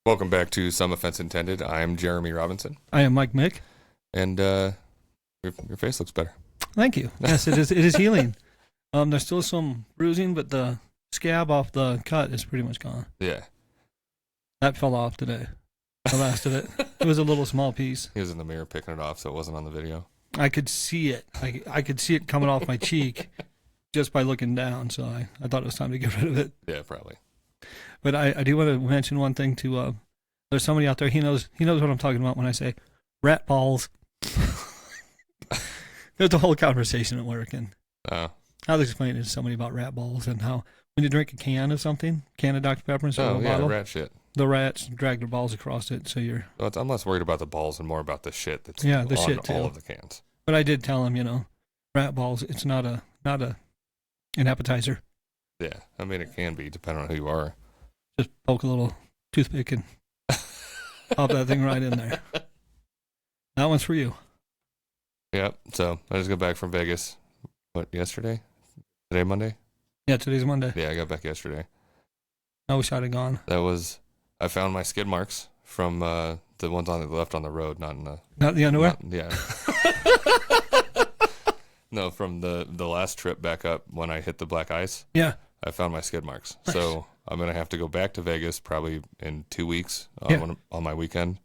Welcome back to Some Offense Intended. I'm Jeremy Robinson, I am Mike Mick. and your face looks better. Thank you. Yes, it is. It is healing. There's still some bruising, but the scab off the cut is pretty much gone. Yeah, That fell off today. The last of it. It was a little small piece. he was in the mirror picking it off, so it wasn't on the video. I could see it. I could see it coming off my cheek just by looking down. So I thought it was time to get rid of it. Yeah, probably. But I do want to mention one thing to. There's somebody out there. He knows what I'm talking about when I say rat balls. There's a whole conversation at work, and Oh, I was explaining to somebody about rat balls and how when you drink a can of something, can of Dr. Pepper instead of a bottle, rat shit. the rats drag their balls across it. So you're. Well, I'm less worried about the balls and more about the shit that's The on shit too. all of the cans. But I did tell him, rat balls. It's not an appetizer. Yeah, I mean it can be depending on who you are. Just poke a little toothpick and pop that thing right in there. That one's for you. Yep. So I just got back from Vegas. What, yesterday? Today, Monday? Yeah, today's Monday. Yeah, I got back yesterday. I wish I'd have gone. I found my skid marks from the ones on the left on the road, not in the. Not the underwear? Yeah. No, from the last trip back up when I hit the black ice. Yeah. I found my skid marks. Nice. So I'm going to have to go back to Vegas probably in 2 weeks on my weekend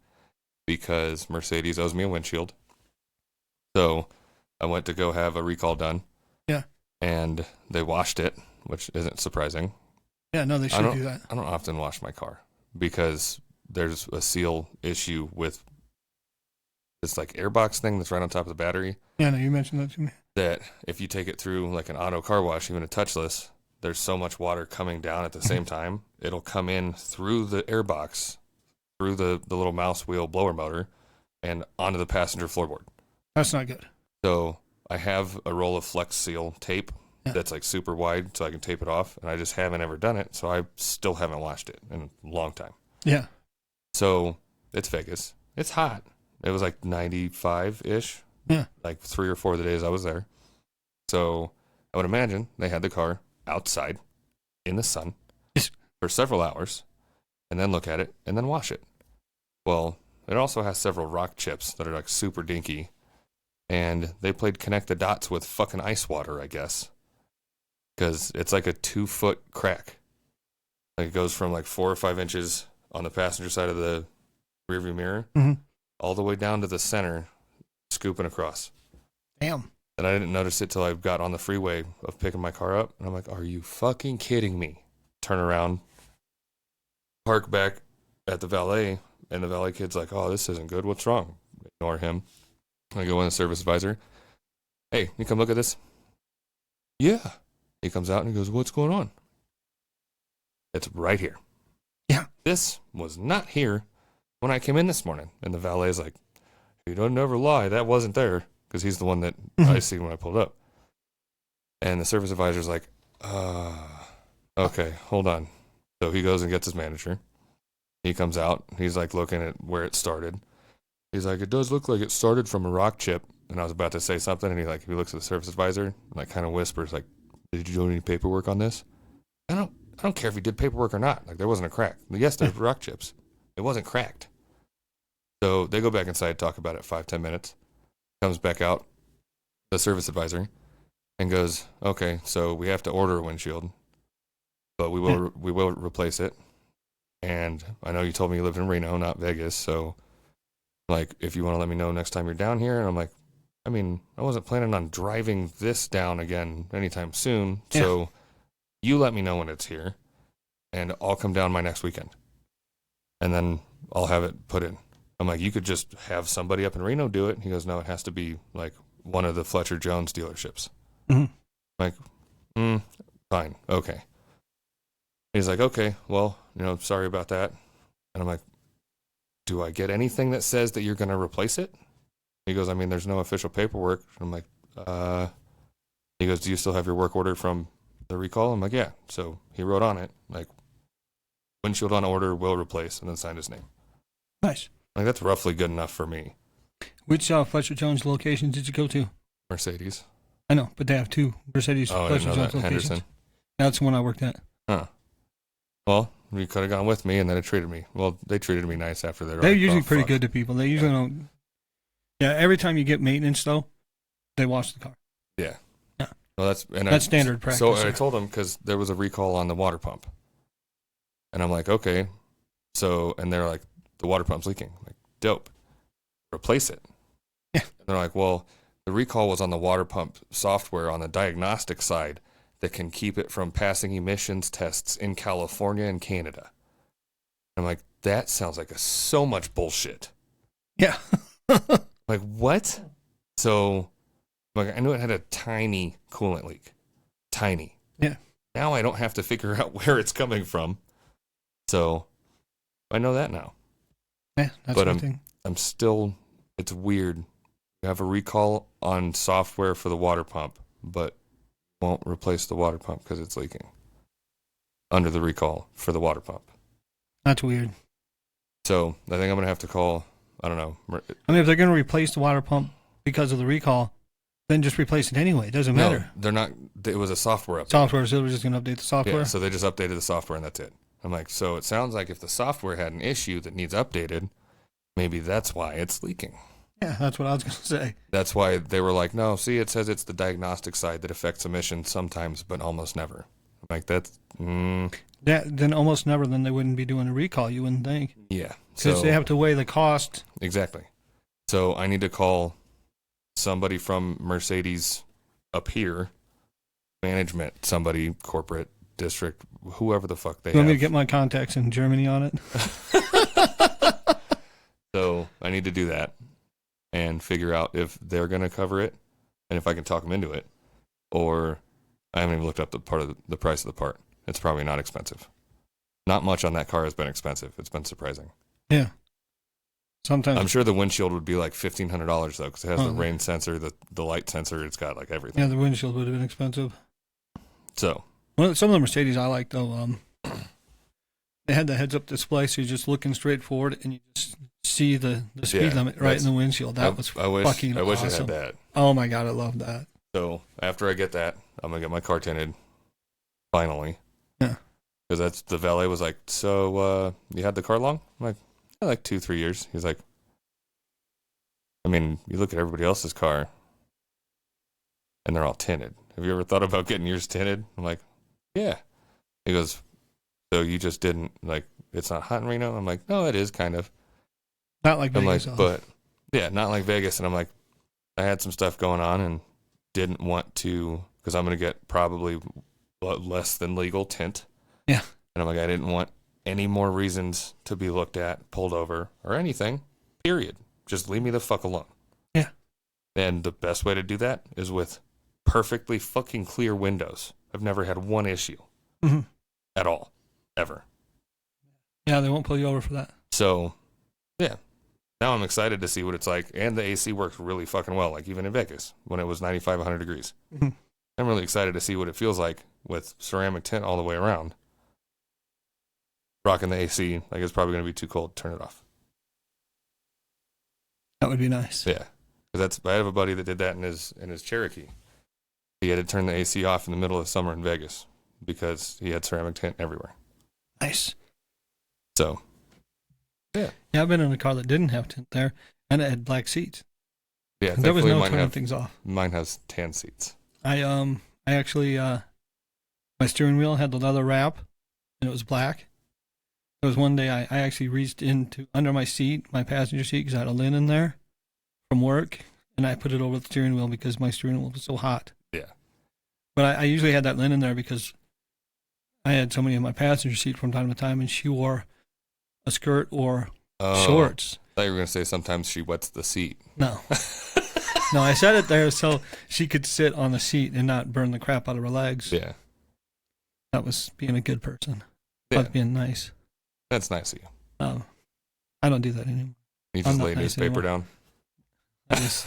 because Mercedes owes me a windshield. So I went to go have a recall done. Yeah. And they washed it, which isn't surprising. Yeah, no, they should do that. I don't often wash my car because there's a seal issue with this like airbox thing that's right on top of the battery. Yeah, no, you mentioned that to me. That if you take it through like an auto car wash, even a touchless, there's so much water coming down at the same time, it'll come in through the airbox, through the little mouse wheel blower motor, and onto the passenger floorboard. That's not good. So I have a roll of Flex Seal tape that's like super wide so I can tape it off, and I just haven't ever done it, so I still haven't washed it in a long time. Yeah. So it's Vegas. It's hot. It was like 95-ish. Yeah. Like 3 or 4 of the days I was there. So I would imagine they had the car outside in the sun for several hours and then look at it and then wash it. Well, it also has several rock chips that are like super dinky, and they played connect the dots with fucking ice water, I guess, because it's like a 2-foot crack. Like it goes from like 4 or 5 inches on the passenger side of the rearview mirror all the way down to the center, scooping across. Damn. And I didn't notice it till I got on the freeway of picking my car up. And I'm like, are you fucking kidding me? Turn around, park back at the valet. And the valet kid's like, oh, this isn't good. What's wrong? Ignore him. I go in the service advisor. Hey, you come look at this? Yeah. He comes out and he goes, what's going on? It's right here. Yeah. This was not here when I came in this morning. And the valet's like, you don't never lie. That wasn't there. Because he's the one that I see when I pulled up. And the service advisor's like, okay, hold on. So he goes and gets his manager. He comes out. He's like looking at where it started. He's like, it does look like it started from a rock chip. And I was about to say something, and he looks at the service advisor and like kind of whispers, like, did you do any paperwork on this? I don't care if he did paperwork or not. Like, there wasn't a crack. Yes, there's rock chips. It wasn't cracked. So they go back inside, talk about it 5-10 minutes. Comes back out, the service advisor, and goes, okay, so we have to order a windshield, but we will replace it. And I know you told me you lived in Reno, not Vegas, so like if you want to let me know next time you're down here. And I'm like, I mean, I wasn't planning on driving this down again anytime soon, so you let me know when it's here, and I'll come down my next weekend, and then I'll have it put in. I'm like, you could just have somebody up in Reno do it. He goes, no, it has to be like one of the Fletcher Jones dealerships. I'm like, fine, okay. He's like, okay, well, sorry about that. And I'm like, do I get anything that says that you're going to replace it? He goes, I mean, there's no official paperwork. I'm like, he goes, do you still have your work order from the recall? I'm like, yeah. So he wrote on it, like, windshield on order, will replace, and then signed his name. Nice. Like, that's roughly good enough for me. Which Fletcher Jones locations did you go to? Mercedes. I know, but they have 2 Mercedes Fletcher Jones locations. Henderson. That's the one I worked at. Huh. Well, you could have gone with me, and then it treated me. Well, they treated me nice after they're They're like, usually oh, pretty fuck. good to people. They usually don't. Yeah, every time you get maintenance though, they wash the car. Yeah. Yeah. Well, That's standard practice. So I there. told him because there was a recall on the water pump, and I'm like, okay. So and they're like, the water pump's leaking. I'm like, dope. Replace it. Yeah. And they're like, well, the recall was on the water pump software on the diagnostic side that can keep it from passing emissions tests in California and Canada. I'm like, that sounds like so much bullshit. Yeah. Like, what? So, like, I knew it had a tiny coolant leak. Tiny. Yeah. Now I don't have to figure out where it's coming from. So, I know that now. Yeah, that's But a good thing. I'm still, it's weird. You have a recall on software for the water pump, but won't replace the water pump because it's leaking. Under the recall for the water pump. That's weird. So, I think I'm going to have to call, I don't know. I mean, if they're going to replace the water pump because of the recall, then just replace it anyway. It doesn't matter. No, they're not, it was a software update. Software, so they're just going to update the software. Yeah, so they just updated the software and that's it. I'm like, so it sounds like if the software had an issue that needs updated, maybe that's why it's leaking. Yeah, that's what I was going to say. That's why they were like, no, see, it says it's the diagnostic side that affects emissions sometimes, but almost never. I'm like, that's, Yeah, then almost never, then they wouldn't be doing a recall, you wouldn't think. yeah. Because So, they have to weigh the cost. exactly. So I need to call somebody from Mercedes up here, management, somebody, corporate, district, whoever the fuck they You want me have. to get my contacts in Germany on it? So I need to do that and figure out if they're going to cover it and if I can talk them into it. Or I haven't even looked up the price of the part. It's probably not expensive. Not much on that car has been expensive. It's been surprising. Yeah. Sometimes. I'm sure the windshield would be like $1,500 though, because it has the Oh. rain sensor, the light sensor. It's got like everything. Yeah, the windshield would have been expensive. So Some of the Mercedes I like, though, they had the heads-up display, so you're just looking straight forward, and you just see the speed Yeah, limit right in the windshield. That was I wish fucking I wish awesome. it had that. Oh, my God, I love that. So after I get that, I'm gonna get my car tinted. Finally. Yeah. Because that's the valet was like, so you had the car long? I'm like, yeah, like 2-3 years. He's like, I mean, you look at everybody else's car, and they're all tinted. Have you ever thought about getting yours tinted? I'm like, yeah. He goes, so you just didn't, like, it's not hot in Reno? I'm like, no, it is kind of. Not like I'm Vegas. like, but, yeah, not like Vegas. And I'm like, I had some stuff going on and didn't want to, because I'm going to get probably less than legal tint. Yeah. And I'm like, I didn't want any more reasons to be looked at, pulled over, or anything, period. Just leave me the fuck alone. Yeah. And the best way to do that is with perfectly fucking clear windows. I've never had one issue Mm-hmm. at all, ever. Yeah, they won't pull you over for that. So, yeah. Now I'm excited to see what it's like. And the AC works really fucking well, like even in Vegas when it was 95, 100 degrees. Mhm. I'm really excited to see what it feels like with ceramic tint all the way around. Rocking the AC, like it's probably going to be too cold. Turn it off. That would be nice. Yeah. Because I have a buddy that did that in his Cherokee. He had to turn the AC off in the middle of summer in Vegas because he had ceramic tint everywhere. Nice. So, yeah. Yeah, I've been in a car that didn't have tint there, and it had black seats. Yeah, And there was thankfully no turning things off. mine has tan seats. I actually my steering wheel had the leather wrap, and it was black. There was one day I actually reached into under my seat, my passenger seat, because I had a linen there from work, and I put it over the steering wheel because my steering wheel was so hot. Yeah. But I usually had that linen there because I had somebody in my passenger seat from time to time, and she wore a skirt or shorts. I thought you were going to say sometimes she wets the seat. No. No, I set it there so she could sit on the seat and not burn the crap out of her legs. Yeah. That was being a good person. Yeah. That was being nice. That's nice of you. I don't do that anymore. You I'm just not lay nice newspaper anymore. down. I just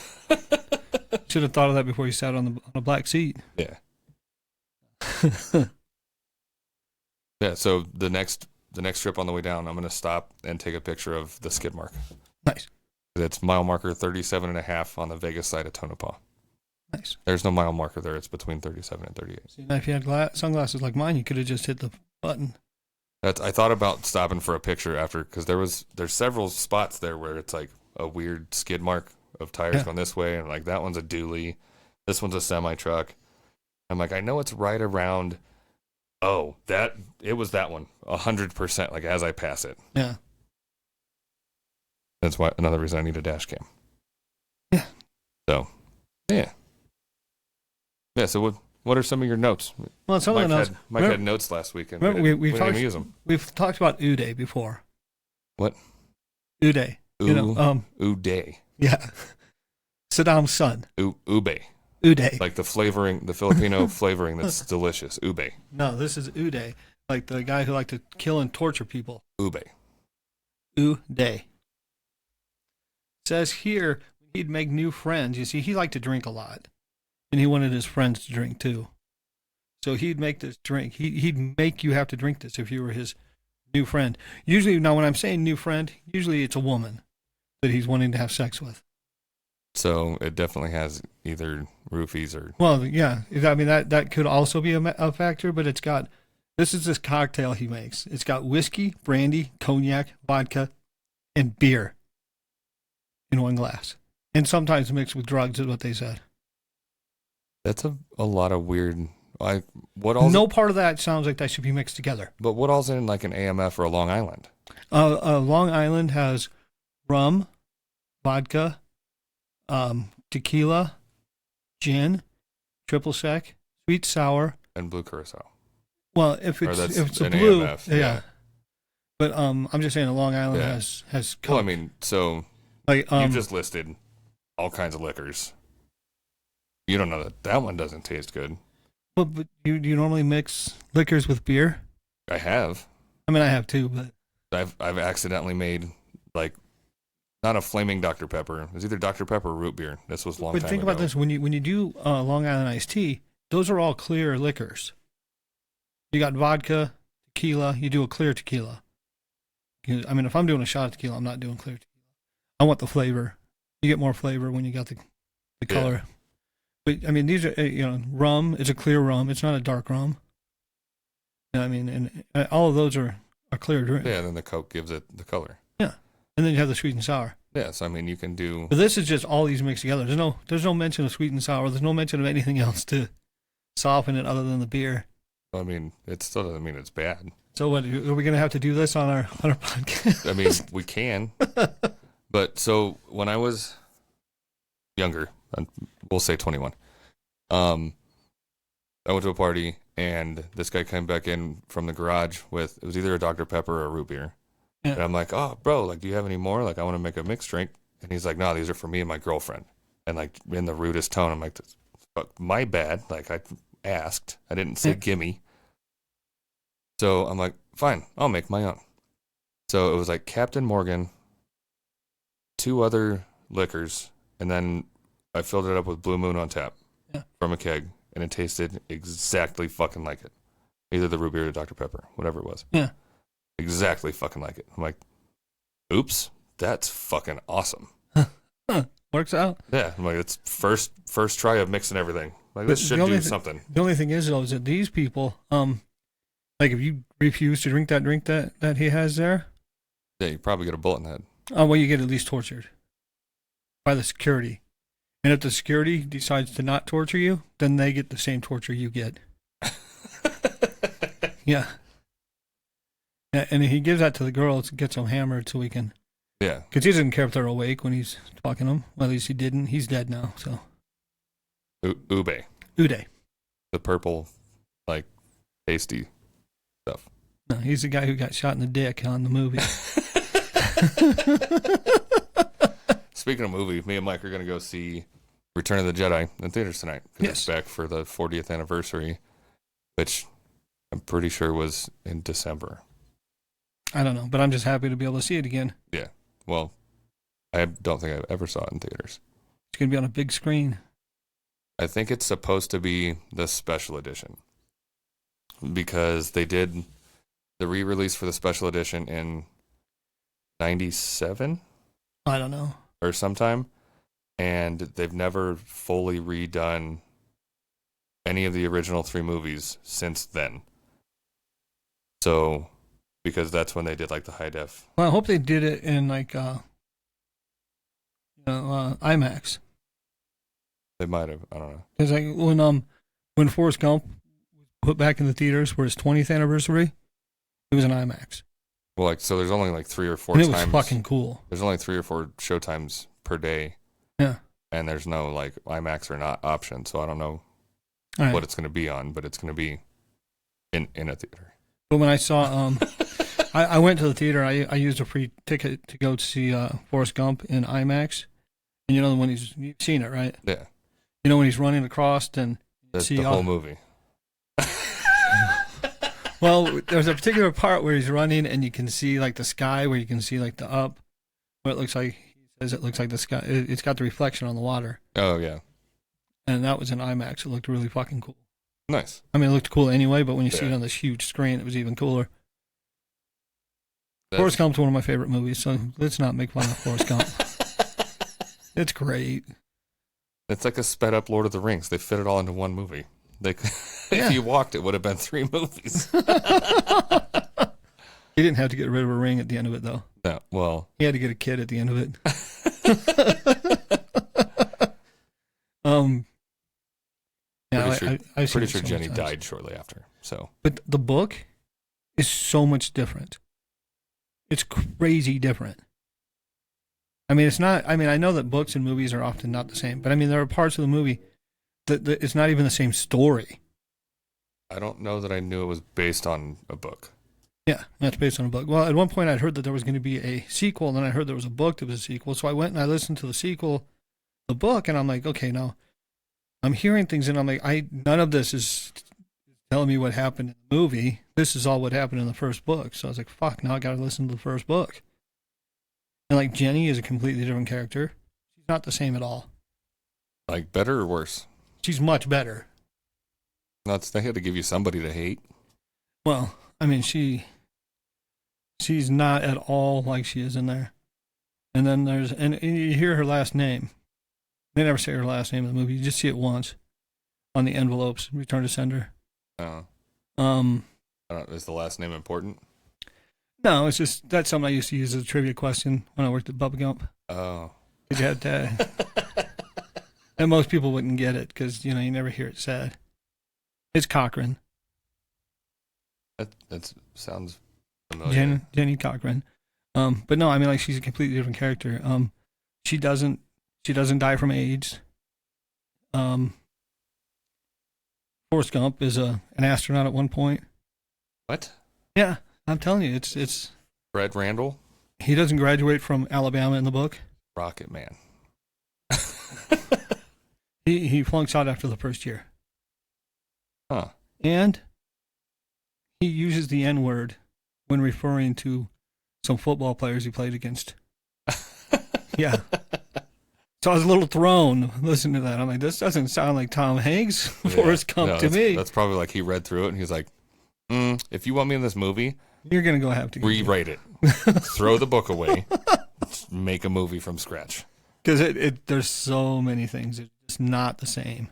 should have thought of that before you sat on a black seat. Yeah. Yeah, so the next trip on the way down, I'm going to stop and take a picture of the skid mark. Nice. It's mile marker 37.5 on the Vegas side of Tonopah. Nice. There's no mile marker there. It's between 37 and 38. See, now if you had sunglasses like mine, you could have just hit the button I thought about stopping for a picture after because there's several spots there where it's like a weird skid mark of tires going this way, and like that one's a dually, this one's a semi truck. I'm like, I know it's right around. Oh, it was that one 100%. Like as I pass it. Yeah. That's why another reason I need a dash cam. Yeah. So, yeah. Yeah. So what are some of your notes? Well, some of the notes. Mike had notes last week, and remember, we didn't use them. We've talked about Uday before. What? Uday. Uday. Yeah. Saddam's son. Ube. Uday. Like the Filipino flavoring that's delicious. Ube. No, this is Uday. Like the guy who liked to kill and torture people. Ube. Uday. Says here he'd make new friends. You see, he liked to drink a lot. And he wanted his friends to drink too. So he'd make this drink. He'd make you have to drink this if you were his new friend. Usually, now when I'm saying new friend, usually it's a woman that he's wanting to have sex with. So it definitely has either roofies or... Well, yeah. I mean, that could also be a factor, but it's got... This is this cocktail he makes. It's got whiskey, brandy, cognac, vodka, and beer in one glass. And sometimes mixed with drugs is what they said. That's a lot of weird... No part of that sounds like that should be mixed together. But what all's in like an AMF or a Long Island? Long Island has rum, vodka, tequila, gin, triple sec, sweet sour, and blue curacao. Well, if it's a blue, AMF, yeah. But I'm just saying, the Long Island has. Coke. Well, I mean, so like you just listed all kinds of liquors. You don't know that one doesn't taste good. Well, but do you normally mix liquors with beer? I have. I mean, I have too, but I've accidentally made like not a flaming Dr. Pepper. It was either Dr. Pepper or root beer. This was a long time ago. But think about this: when you do Long Island iced tea, those are all clear liquors. You got vodka, tequila. You do a clear tequila. I mean, if I'm doing a shot of tequila, I'm not doing clear tequila. I want the flavor. You get more flavor when you got the color. But I mean, these are rum. It's a clear rum. It's not a dark rum. I mean, and all of those are clear drink. Yeah, and then the Coke gives it the color. Yeah, and then you have the sweet and sour. Yeah, so I mean, you can do. But this is just all these mixed together. There's no mention of sweet and sour. There's no mention of anything else to soften it other than the beer. I mean, it still doesn't mean it's bad. So what? Are we going to have to do this on our podcast? I mean, we can. But so when I was younger, we'll say 21, I went to a party and this guy came back in from the garage with, it was either a Dr. Pepper or a root beer. Yeah. And I'm like, oh, bro, like, do you have any more? Like, I want to make a mixed drink. And he's like, no, these are for me and my girlfriend. And like in the rudest tone, I'm like, fuck, my bad. Like I asked, I didn't say gimme. So I'm like, fine, I'll make my own. So it was like Captain Morgan, 2 other liquors, and then I filled it up with Blue Moon on tap from a keg, and it tasted exactly fucking like it. Either the root beer or Dr. Pepper, whatever it was. Yeah. Exactly fucking like it. I'm like, oops, that's fucking awesome. Works out. Yeah, I'm like, it's first try of mixing everything. Like, this should do something. The only thing is, though, is that these people, like if you refuse to drink that drink that he has there, yeah, you probably get a bullet in the head. Oh, well, you get at least tortured by the security. And if the security decides to not torture you, then they get the same torture you get. Yeah. And he gives that to the girls, gets them hammered so we can. Yeah. Because he doesn't care if they're awake when he's talking to them. Well, at least he didn't. He's dead now, so. Ube. Uday. The purple, like, tasty stuff. No, he's the guy who got shot in the dick on the movie. Speaking of movie, me and Mike are going to go see Return of the Jedi in theaters tonight. Because it's back for the 40th anniversary, which I'm pretty sure was in December. I don't know, but I'm just happy to be able to see it again. Yeah. Well, I don't think I ever saw it in theaters. It's going to be on a big screen. I think it's supposed to be the special edition. Because they did the re-release for the special edition in 97? I don't know. Or sometime. And they've never fully redone any of the original 3 movies since then. So because that's when they did like the high def. Well, I hope they did it in like IMAX. They might have. I don't know. Because like when Forrest Gump was put back in the theaters for his 20th anniversary, it was an IMAX. Well, like so, there's only like 3 or 4 And it times. was fucking cool. There's only 3 or 4 show times per day. Yeah. And there's no like IMAX or not option, so I don't know Right. what it's going to be on, but it's going to be in a theater. But when I saw, I went to the theater. I used a free ticket to go to see Forrest Gump in IMAX. And you know when you've seen it, right? Yeah. You know when he's running across and That's see the whole movie. Well, there's a particular part where he's running and you can see like the sky, where you can see like the up, where it looks like he says it looks like the sky. It's got the reflection on the water. Oh yeah. And that was in IMAX. It looked really fucking cool. Nice. I mean, it looked cool anyway, but when you see it on this huge screen, it was even cooler. Forrest Gump's one of my favorite movies, so let's not make fun of Forrest Gump. It's great. It's like a sped up Lord of the Rings. They fit it all into one movie. Yeah. If you walked, it would have been 3 movies. He didn't have to get rid of a ring at the end of it, though. No, well, He had to get a kid at the end of it. Yeah, I've seen pretty it sure so Jenny many times. died shortly after. So, But the book is so much different. It's crazy different. I mean, it's not. I mean, I know that books and movies are often not the same, but I mean, there are parts of the movie that it's not even the same story. I don't know that I knew it was based on a book. Yeah, that's based on a book. Well, at one point I'd heard that there was going to be a sequel, and then I heard there was a book that was a sequel. So I went and I listened to the sequel, the book, and I'm like, okay, now I'm hearing things, and I'm like, none of this is telling me what happened in the movie. This is all what happened in the first book. So I was like, fuck, now I got to listen to the first book. And like Jenny is a completely different character. She's not the same at all. Like better or worse? She's much better. They had to give you somebody to hate. Well, I mean, she's not at all like she is in there. And then and you hear her last name. They never say her last name in the movie. You just see it once on the envelopes. Return to sender. I don't, is the last name important? No, it's just that's something I used to use as a trivia question when I worked at Bubba Gump. Oh. You had to, and most people wouldn't get it because you never hear it said. It's Cochran. That sounds familiar. Jenny Cochran. But no, I mean like she's a completely different character. She doesn't die from AIDS. Forrest Gump is an astronaut at one point. What? Yeah, I'm telling you, it's Fred Randall? He doesn't graduate from Alabama in the book. Rocket Man. He flunks out after the first year. Huh. And he uses the N-word when referring to some football players he played against. Yeah. So I was a little thrown listening to that. I'm like, this doesn't sound like Tom Hanks, Forrest Gump to me. That's probably like he read through it and he's like, if you want me in this movie, you're going to have to rewrite it. Throw the book away. Make a movie from scratch. Because there's so many things. It's just not the same.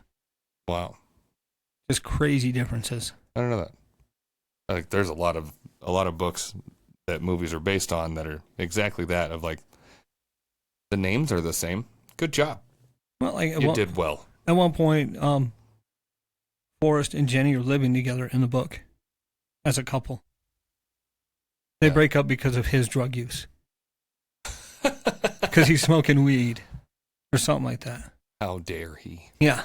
Wow. Just crazy differences. I don't know that. Like, there's a lot of books that movies are based on that are exactly that. Of like, the names are the same. Good job. Well, like you did well. At one point, Forrest and Jenny are living together in the book as a couple. They break up because of his drug use. Because he's smoking weed or something like that. How dare he? Yeah.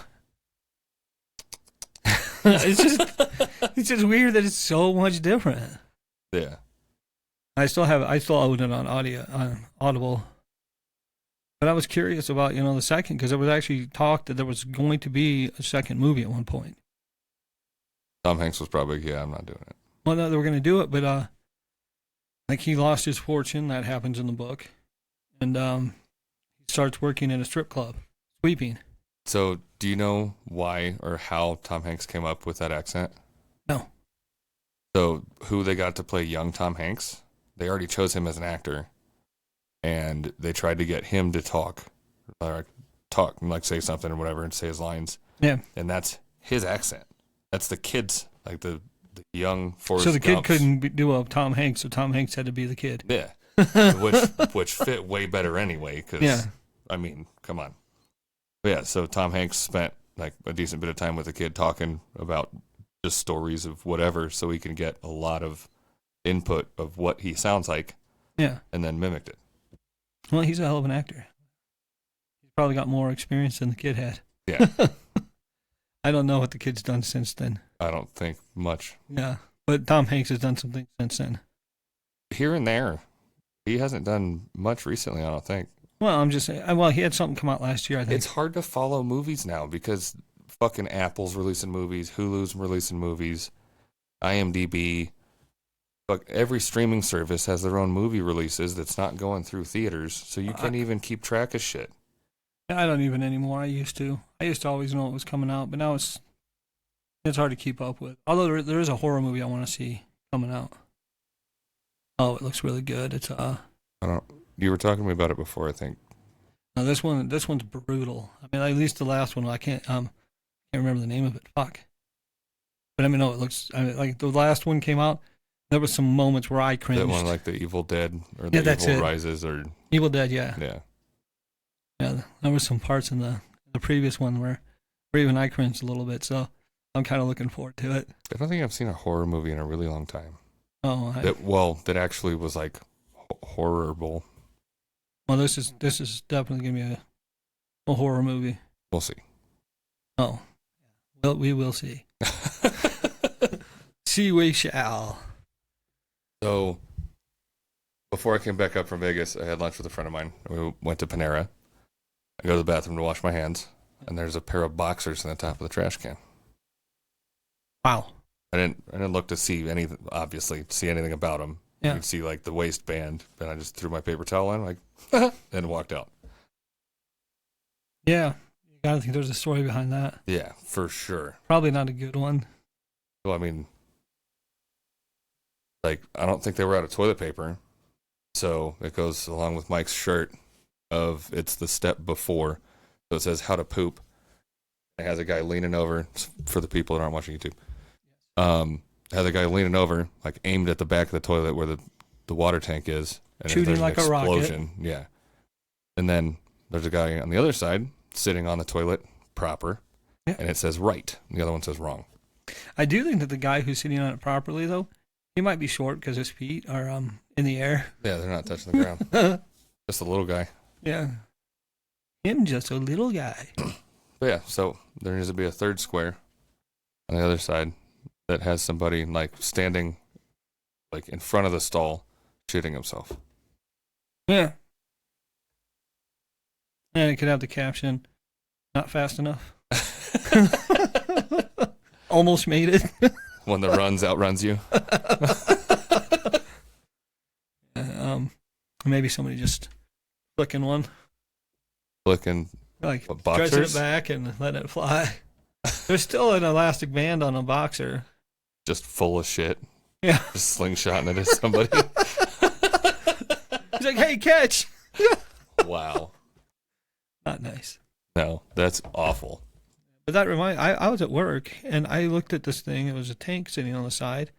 it's just weird that it's so much different. Yeah. I still own it on Audible. But I was curious about, the second, because there was actually talk that there was going to be a second movie at one point. Tom Hanks was probably, I'm not doing it. Well, no, they were going to do it, but like he lost his fortune. That happens in the book. And he starts working in a strip club, sweeping. So, do you know why or how Tom Hanks came up with that accent? No. So, who they got to play young Tom Hanks, they already chose him as an actor. And they tried to get him to talk, like say something or whatever and say his lines. Yeah. And that's his accent. That's the kids, like the the young Forrest So the kid Gumps. couldn't do a Tom Hanks, so Tom Hanks had to be the kid. Yeah, which fit way better anyway. Because Yeah. I mean, come on. But yeah, so Tom Hanks spent like a decent bit of time with the kid talking about just stories of whatever, so he can get a lot of input of what he sounds like, Yeah. and then mimicked it. Well, he's a hell of an actor. He's probably got more experience than the kid had. Yeah, I don't know what the kid's done since then. I don't think much. Yeah. But Tom Hanks has done something since then. Here and there, he hasn't done much recently. I don't think. Well, I'm just saying. Well, he had something come out last year, I think. It's hard to follow movies now because fucking Apple's releasing movies, Hulu's releasing movies, IMDb. But every streaming service has their own movie releases that's not going through theaters, so you can't even keep track of shit. I don't even anymore. I used to. I used to always know what was coming out, but now it's hard to keep up with. Although there is a horror movie I want to see coming out. Oh, it looks really good. It's I don't. You were talking to me about it before, I think. no, this one's brutal. I mean, at least the last one. I can't remember the name of it. Fuck. But I mean, no, it looks. I mean, like the last one came out. There was some moments where I cringed. That one, like the Evil Dead or the Yeah, that's Evil it. Rises, or Evil Dead, yeah. yeah. There were some parts in the previous one where even I cringed a little bit. So I'm kind of looking forward to it. I don't think I've seen a horror movie in a really long time. Oh, That actually was like horrible. well, this is definitely gonna be a horror movie. We'll see. Oh, well, we will see. See, we shall. So, before I came back up from Vegas, I had lunch with a friend of mine. We went to Panera. I go to the bathroom to wash my hands, and there's a pair of boxers in the top of the trash can. Wow. I didn't look to see anything, obviously, see anything about them. Yeah. You could see like the waistband, and I just threw my paper towel in, like, and walked out. Yeah, you gotta think there's a story behind that. Yeah, for sure. Probably not a good one. Well, I mean, like, I don't think they were out of toilet paper. So it goes along with Mike's shirt of it's the step before. So it says how to poop. It has a guy leaning over for the people that aren't watching YouTube. Has a guy leaning over, like aimed at the back of the toilet where the water tank is. And Shooting there's like an a rocket. explosion. Yeah. And then there's a guy on the other side sitting on the toilet proper. Yeah. And it says right. The other one says wrong. I do think that the guy who's sitting on it properly, though, he might be short because his feet are in the air. Yeah, they're not touching the ground. Just a little guy. Yeah. Him just a little guy. But yeah, so there needs to be a third square on the other side that has somebody like standing like in front of the stall shitting himself. Yeah. And it could have the caption, not fast enough. Almost made it. When the runs outruns you. Maybe somebody just flicking one. Flicking Like what, dressing it boxers? back and letting it fly. There's still an elastic band on a boxer. Just full of shit. Yeah. Just slingshotting it at somebody. He's like, hey, catch. Wow. Not nice. No, that's awful. But that I was at work and I looked at this thing. It was a tank sitting on the side.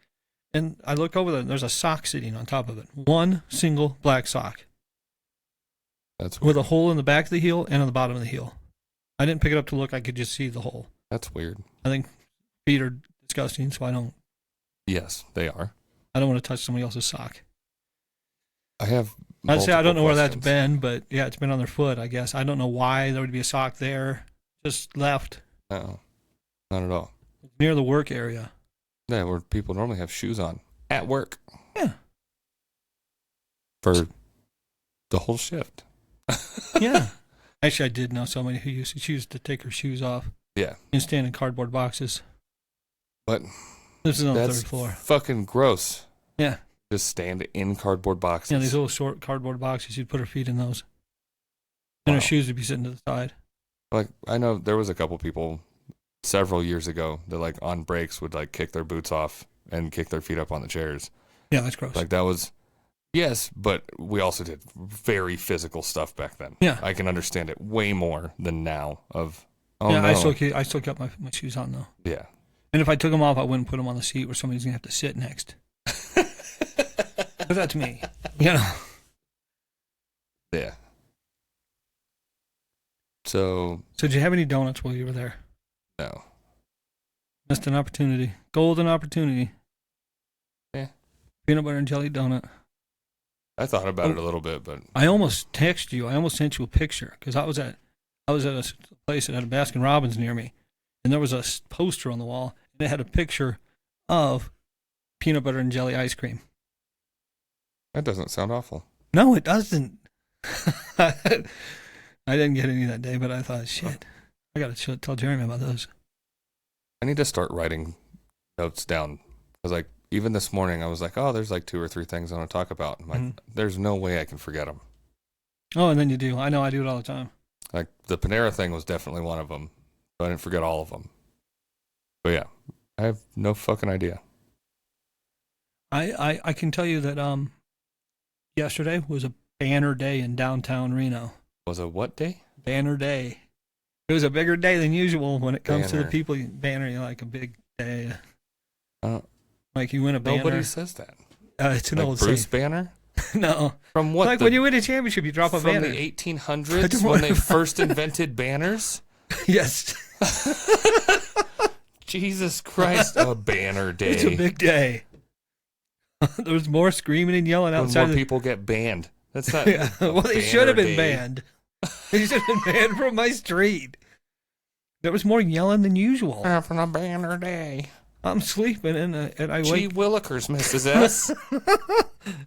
And I look over there and there's a sock sitting on top of it. One single black sock. That's With weird. a hole in the back of the heel and on the bottom of the heel. I didn't pick it up to look. I could just see the hole. That's weird. I think feet are disgusting, so I don't Yes, they are. want to touch somebody else's sock. I have I'd say I don't know where that's questions. been, but yeah, it's been on their foot, I guess. I don't know why there would be a sock there. Just left No, not at all. near the work area. Yeah, where people normally have shoes on at work. Yeah. For the whole shift. Yeah. Actually, I did know somebody who used to choose to take her shoes off Yeah. and stand in cardboard boxes. But This is on the that's third floor. fucking gross. Yeah. Just stand in cardboard boxes. Yeah, these little short cardboard boxes. You'd put her feet in those. And her Wow. shoes would be sitting to the side. Like, I know there was a couple people several years ago that, like, on breaks would, like, kick their boots off and kick their feet up on the chairs. Yeah, that's gross. Like, that was, yes, but we also did very physical stuff back then. Yeah. I can understand it way more than now of, oh, yeah, no. I still kept my shoes on, though. Yeah. And if I took them off, I wouldn't put them on the seat where somebody's going to have to sit next. But that's me. You know? Yeah. So did you have any donuts while you were there? no. Missed an opportunity. Golden opportunity. Yeah. Peanut butter and jelly donut. I thought about it a little bit, but I almost texted you. I almost sent you a picture because I was at a place that had a Baskin Robbins near me, and there was a poster on the wall, and it had a picture of peanut butter and jelly ice cream. that doesn't sound awful. No, it doesn't. I didn't get any that day, but I thought, shit, I got to tell Jeremy about those. I need to start writing notes down. Because, like, even this morning, I was like, oh, there's like 2 or 3 things I want to talk about. I'm like, there's no way I can forget them. Oh, and then you do. I know, I do it all the time. Like, the Panera thing was definitely one of them. But I didn't forget all of them. But yeah, I have no fucking idea. I can tell you that yesterday was a banner day in downtown Reno. Was a what day? Banner day. It was a bigger day than usual when it comes to the Banner. people. Banner, you like a big day. Uh, Like you win a banner. Nobody says that. It's an Like old Bruce saying. Banner? No. From what? Like when you win a championship, you drop a from banner. the 1800s when they first invented banners? Yes. Jesus Christ, a banner day. It's a big day. There was more screaming and yelling when outside. more people get banned. That's not. Yeah. a Well, they should have banner been day. banned. They should have been banned from my street. There was more yelling than usual. Having a banner day. I'm sleeping and I Gee wake. willikers, Mrs. S.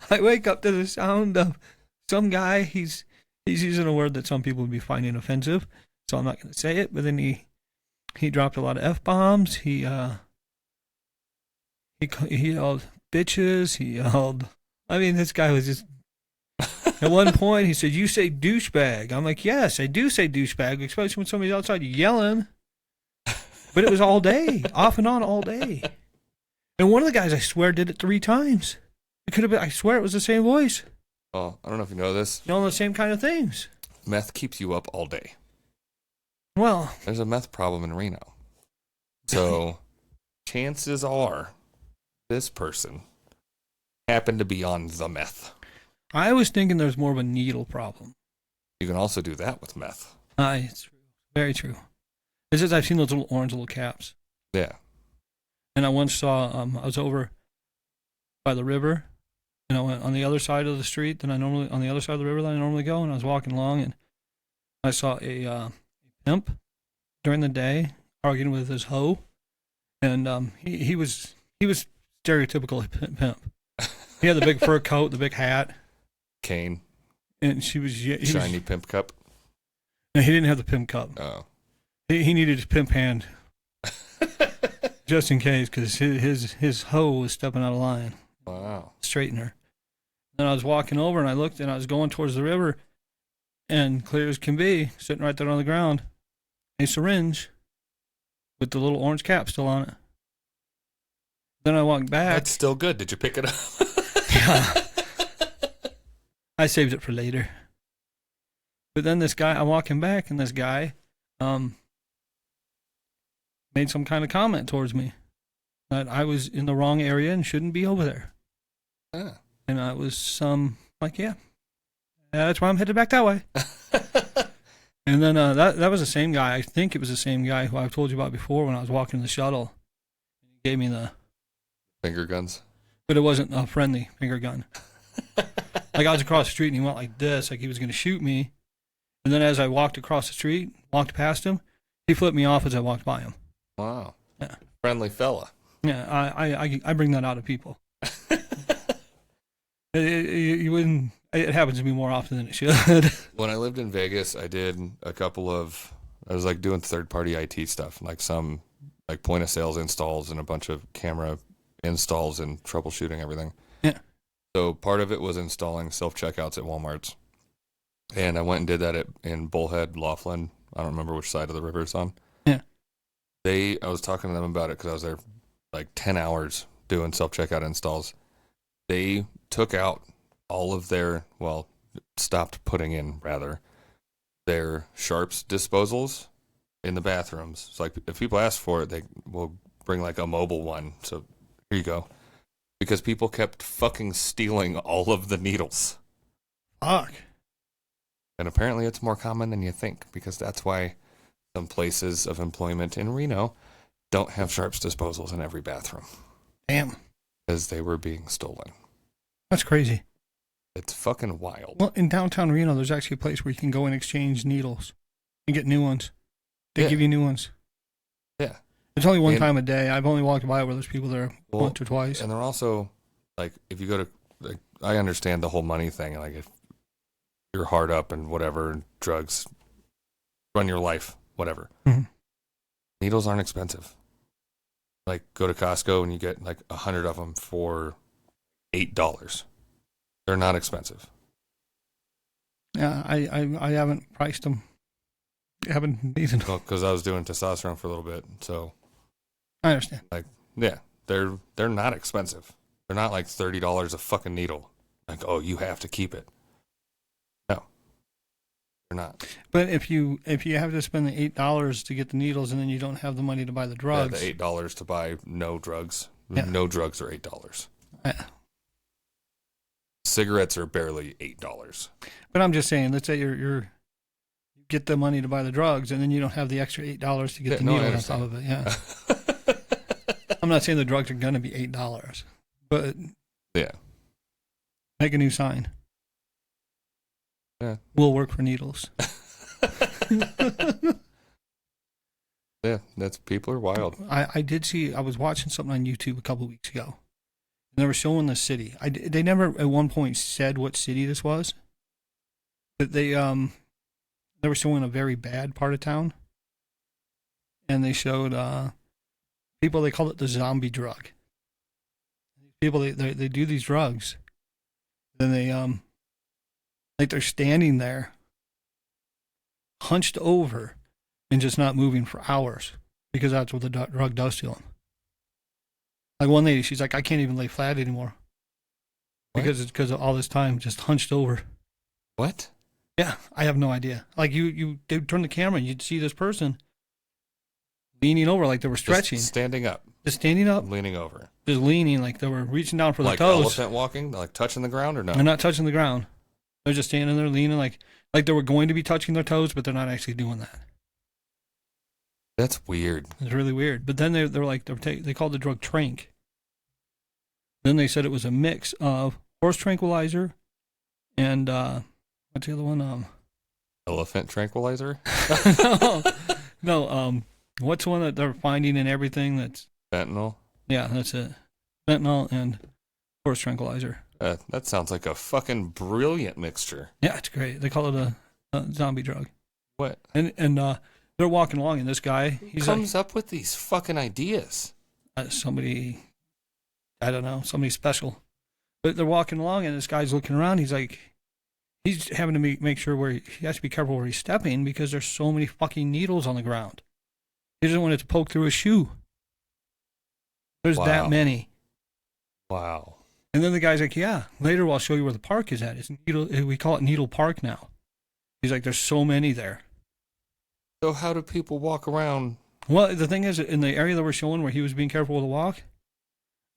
I wake up to the sound of some guy. He's using a word that some people would be finding offensive, so I'm not going to say it. But then he dropped a lot of f-bombs. He yelled bitches. He yelled. I mean, this guy was just. At one point, he said, "You say douchebag." I'm like, "Yes, I do say douchebag, especially when somebody's outside yelling." But it was all day, off and on all day. And one of the guys, I swear, did it 3 times. It could have been. I swear, it was the same voice. Oh, I don't know if you know this. All the same kind of things. Meth keeps you up all day. Well, There's a meth problem in Reno. So, chances are, this person happened to be on the meth. I was thinking there's more of a needle problem. You can also do that with meth. It's true. Very true. It's just I've seen those little orange little caps. Yeah. And I once saw, I was over by the river, and I went on the other side of the street on the other side of the river that I normally go, and I was walking along, and I saw a pimp during the day arguing with his hoe, and he was stereotypical pimp. He had the big fur coat, the big hat, Cane. and Shiny pimp cup. No, he didn't have the pimp cup. Oh. He needed his pimp hand. Just in case, because his hoe was stepping out of line. Wow. Straighten her. Then I was walking over and I looked and I was going towards the river, and clear as can be, sitting right there on the ground, a syringe with the little orange cap still on it. Then I walked back. That's still good. Did you pick it up? Yeah. I saved it for later. But then I'm walking back, and this guy made some kind of comment towards me that I was in the wrong area and shouldn't be over there. Ah. And I was like, yeah, that's why I'm headed back that way. And then that was the same guy. I think it was the same guy who I've told you about before when I was walking the shuttle. He gave me the Finger guns. but it wasn't a friendly finger gun. Like I was across the street and he went like this, like he was going to shoot me. And then as I walked across the street, walked past him, he flipped me off as I walked by him. Wow. Yeah. Friendly fella. Yeah, I bring that out of people. You wouldn't. It happens to me more often than it should. When I lived in Vegas, I did a couple of, I was like doing third-party IT stuff, like some like point of sales installs and a bunch of camera installs and troubleshooting everything. Yeah. So part of it was installing self-checkouts at Walmarts. And I went and did that in Bullhead, Laughlin. I don't remember which side of the river it's on. Yeah. I was talking to them about it because I was there like 10 hours doing self-checkout installs. They took out all of stopped putting in, rather, their sharps disposals in the bathrooms. It's like if people ask for it, they will bring like a mobile one. So here you go. Because people kept fucking stealing all of the needles. Fuck. And apparently it's more common than you think, because that's why some places of employment in Reno don't have sharps disposals in every bathroom. Damn. Because they were being stolen. That's crazy. It's fucking wild. Well, in downtown Reno, there's actually a place where you can go and exchange needles and get new ones. They give you new ones. Yeah. It's only one time a day. I've only walked by where there's people there once or twice. And they're also, like, if you go to, like, I understand the whole money thing. Like, if you're hard up and whatever, and drugs, run your life, whatever. Mm-hmm. Needles aren't expensive. Like, go to Costco and you get, like, 100 of them for $8. They're not expensive. Yeah, I haven't priced them. I haven't needed them. Well, because I was doing testosterone for a little bit, so. I understand. Like, yeah, they're not expensive. They're not like $30 a fucking needle. Like, oh, you have to keep it. No, they're not. But if you have to spend the $8 to get the needles and then you don't have the money to buy the drugs, the $8 to buy no drugs. Yeah. No drugs are $8. Yeah. Cigarettes are barely $8. But I'm just saying, let's say you get the money to buy the drugs and then you don't have the extra $8 to get the needle on top of it. Yeah. I'm not saying the drugs are going to be $8, but yeah, make a new sign. Yeah, we'll work for needles. Yeah, people are wild. I did see. I was watching something on YouTube a couple of weeks ago, and they were showing the city. They never at one point said what city this was, but they were showing a very bad part of town, and they showed people. They call it the zombie drug. People they do these drugs, then they like they're standing there, hunched over, and just not moving for hours because that's what the drug does to them. Like one lady, she's like, I can't even lay flat anymore because it's because of all this time just hunched over. What? Yeah, I have no idea. Like they turn the camera and you'd see this person leaning over like they were stretching. Just standing up. Just standing up. Leaning over. Just leaning like they were reaching down for the like toes. Like elephant walking? Like touching the ground or no? They're not touching the ground. They're just standing there leaning like they were going to be touching their toes, but they're not actually doing that. That's weird. It's really weird. But then they're like, they called the drug Trank. Then they said it was a mix of horse tranquilizer and, what's the other one? Elephant tranquilizer? No, what's the one that they're finding in everything that's... Fentanyl? Yeah, that's it. Fentanyl and horse tranquilizer. That sounds like a fucking brilliant mixture. Yeah, it's great. They call it a zombie drug. What? And they're walking along, and this guy... Who comes up with these fucking ideas? Somebody... I don't know, somebody special. But they're walking along, and this guy's looking around. He's like... He's having to make sure he has to be careful where he's stepping because there's so many fucking needles on the ground. He doesn't want it to poke through his shoe. There's that many. Wow. And then the guy's like, yeah, later I'll show you where the park is at. We call it Needle Park now. He's like, there's so many there. So how do people walk around? Well, the thing is, in the area that we're showing where he was being careful with the walk,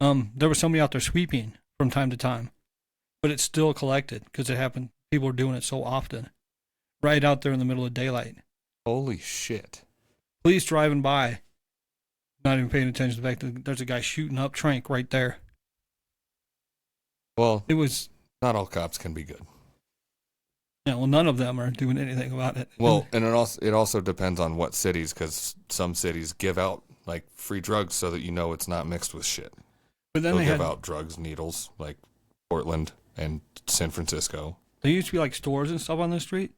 there was somebody out there sweeping from time to time. But it's still collected because it happened. People are doing it so often. Right out there in the middle of daylight. Holy shit. Police driving by, not even paying attention to the fact that there's a guy shooting up Trank right there. Well, it was not all cops can be good. Yeah, well, none of them are doing anything about it. Well, and it also depends on what cities, because some cities give out like free drugs so that you know it's not mixed with shit. But then they'll give out drugs, needles, like Portland and San Francisco. There used to be like stores and stuff on the street.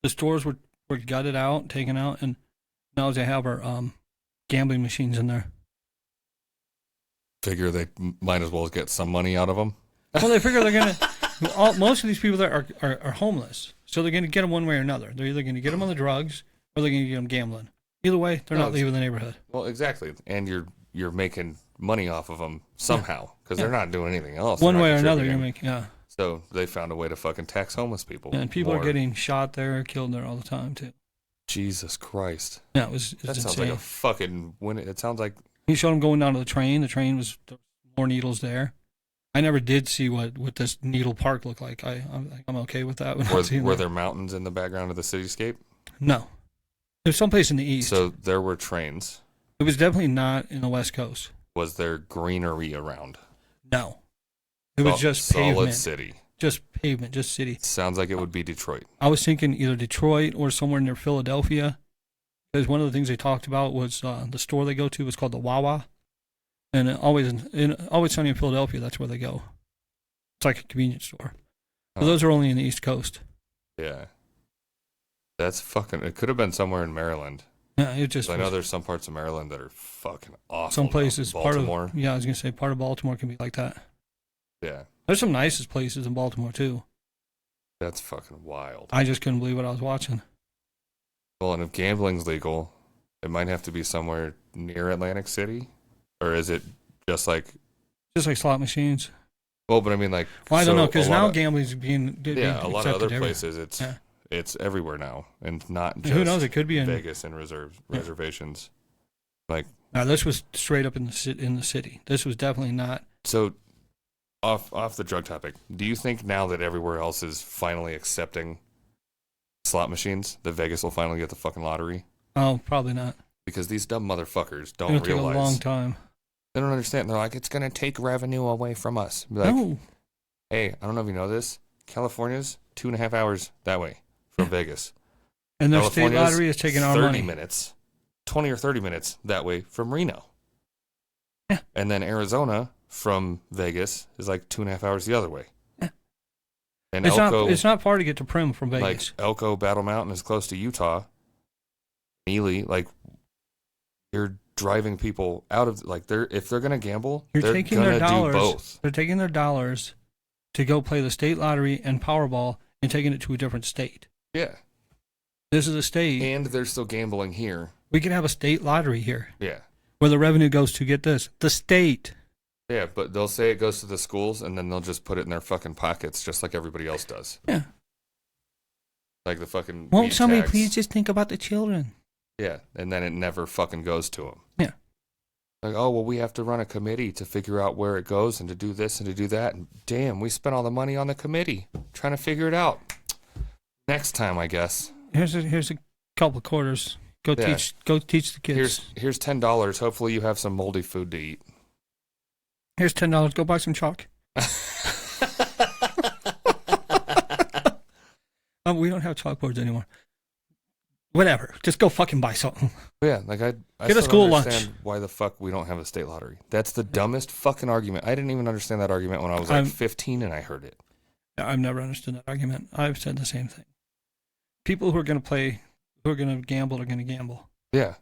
The stores were gutted out, taken out, and now they have our gambling machines in there. Figure they might as well get some money out of them. Well, they figure they're gonna. Most of these people there are homeless, so they're gonna get them one way or another. They're either gonna get them on the drugs or they're gonna get them gambling. Either way, they're not leaving the neighborhood. Well, exactly, and you're making money off of them somehow because they're not doing anything else. One way or another, you're making. Yeah. So they found a way to fucking tax homeless people. Yeah, and people are getting shot there, killed there all the time too. Jesus Christ. Yeah, it was that sounds insane. like a fucking it sounds like He showed him going down to the train. The train was more needles there. I never did see what this needle park looked like. I'm okay with that. Were there mountains in the background of the cityscape? No. There's someplace in the east. So there were trains. It was definitely not in the West Coast. Was there greenery around? No. It was just solid pavement. City. Just pavement, just city. Sounds like it would be Detroit. I was thinking either Detroit or somewhere near Philadelphia. Because one of the things they talked about was the store they go to was called the Wawa. And always Sunny in Philadelphia, that's where they go. It's like a convenience store. So those are only in the East Coast. Yeah. That's fucking... It could have been somewhere in Maryland. Yeah, it just... I know there's some parts of Maryland that are fucking awful. Some places... Baltimore. I was going to say part of Baltimore can be like that. Yeah. There's some nicest places in Baltimore, too. That's fucking wild. I just couldn't believe what I was watching. Well, and if gambling's legal, it might have to be somewhere near Atlantic City? Or is it just like... Just like slot machines. Well, but I mean like... Well, I don't know, because now gambling's being a lot of other places, yeah. It's everywhere now. And not just who knows, it could be in Vegas and reservations. Like... Now, this was straight up in the city. This was definitely not... So, off the drug topic, do you think now that everywhere else is finally accepting slot machines, that Vegas will finally get the fucking lottery? Oh, probably not. Because these dumb motherfuckers don't It'll realize. Take a long time. They don't understand. They're like, it's going to take revenue away from us. Be like, no. Hey, I don't know if you know this. California's 2.5 hours that way from Vegas. And their state lottery is taking our money. 30 minutes, 20 or 30 minutes that way from Reno. Yeah. And then Arizona from Vegas is like 2.5 hours the other way. Yeah. And it's not far to get to Primm from Vegas. Like Elko, Battle Mountain is close to Utah. Neely, like you're driving people out of if they're gonna gamble, they're taking gonna their dollars, do both. They're taking their dollars to go play the state lottery and Powerball and taking it to a different state. Yeah. This is a state. And they're still gambling here. We could have a state lottery here. Yeah. Where the revenue goes to, get this, the state. Yeah, but they'll say it goes to the schools and then they'll just put it in their fucking pockets just like everybody else does. Yeah. Like the fucking Won't somebody please just think about the children? Yeah, and then it never fucking goes to them. Yeah. Like, oh, well, we have to run a committee to figure out where it goes and to do this and to do that. And damn, we spent all the money on the committee trying to figure it out. Next time, I guess. Here's a couple of quarters. Go teach the kids. Here's $10. Hopefully you have some moldy food to eat. Here's $10. Go buy some chalk. We don't have chalkboards anymore. Whatever. Just go fucking buy something. Yeah, like I get a school lunch. Why the fuck we don't have a state lottery? That's the dumbest fucking argument. I didn't even understand that argument when I was like 15 and I heard it. I've never understood that argument. I've said the same thing. People who are going to play, who are going to gamble, are going to gamble. Yeah.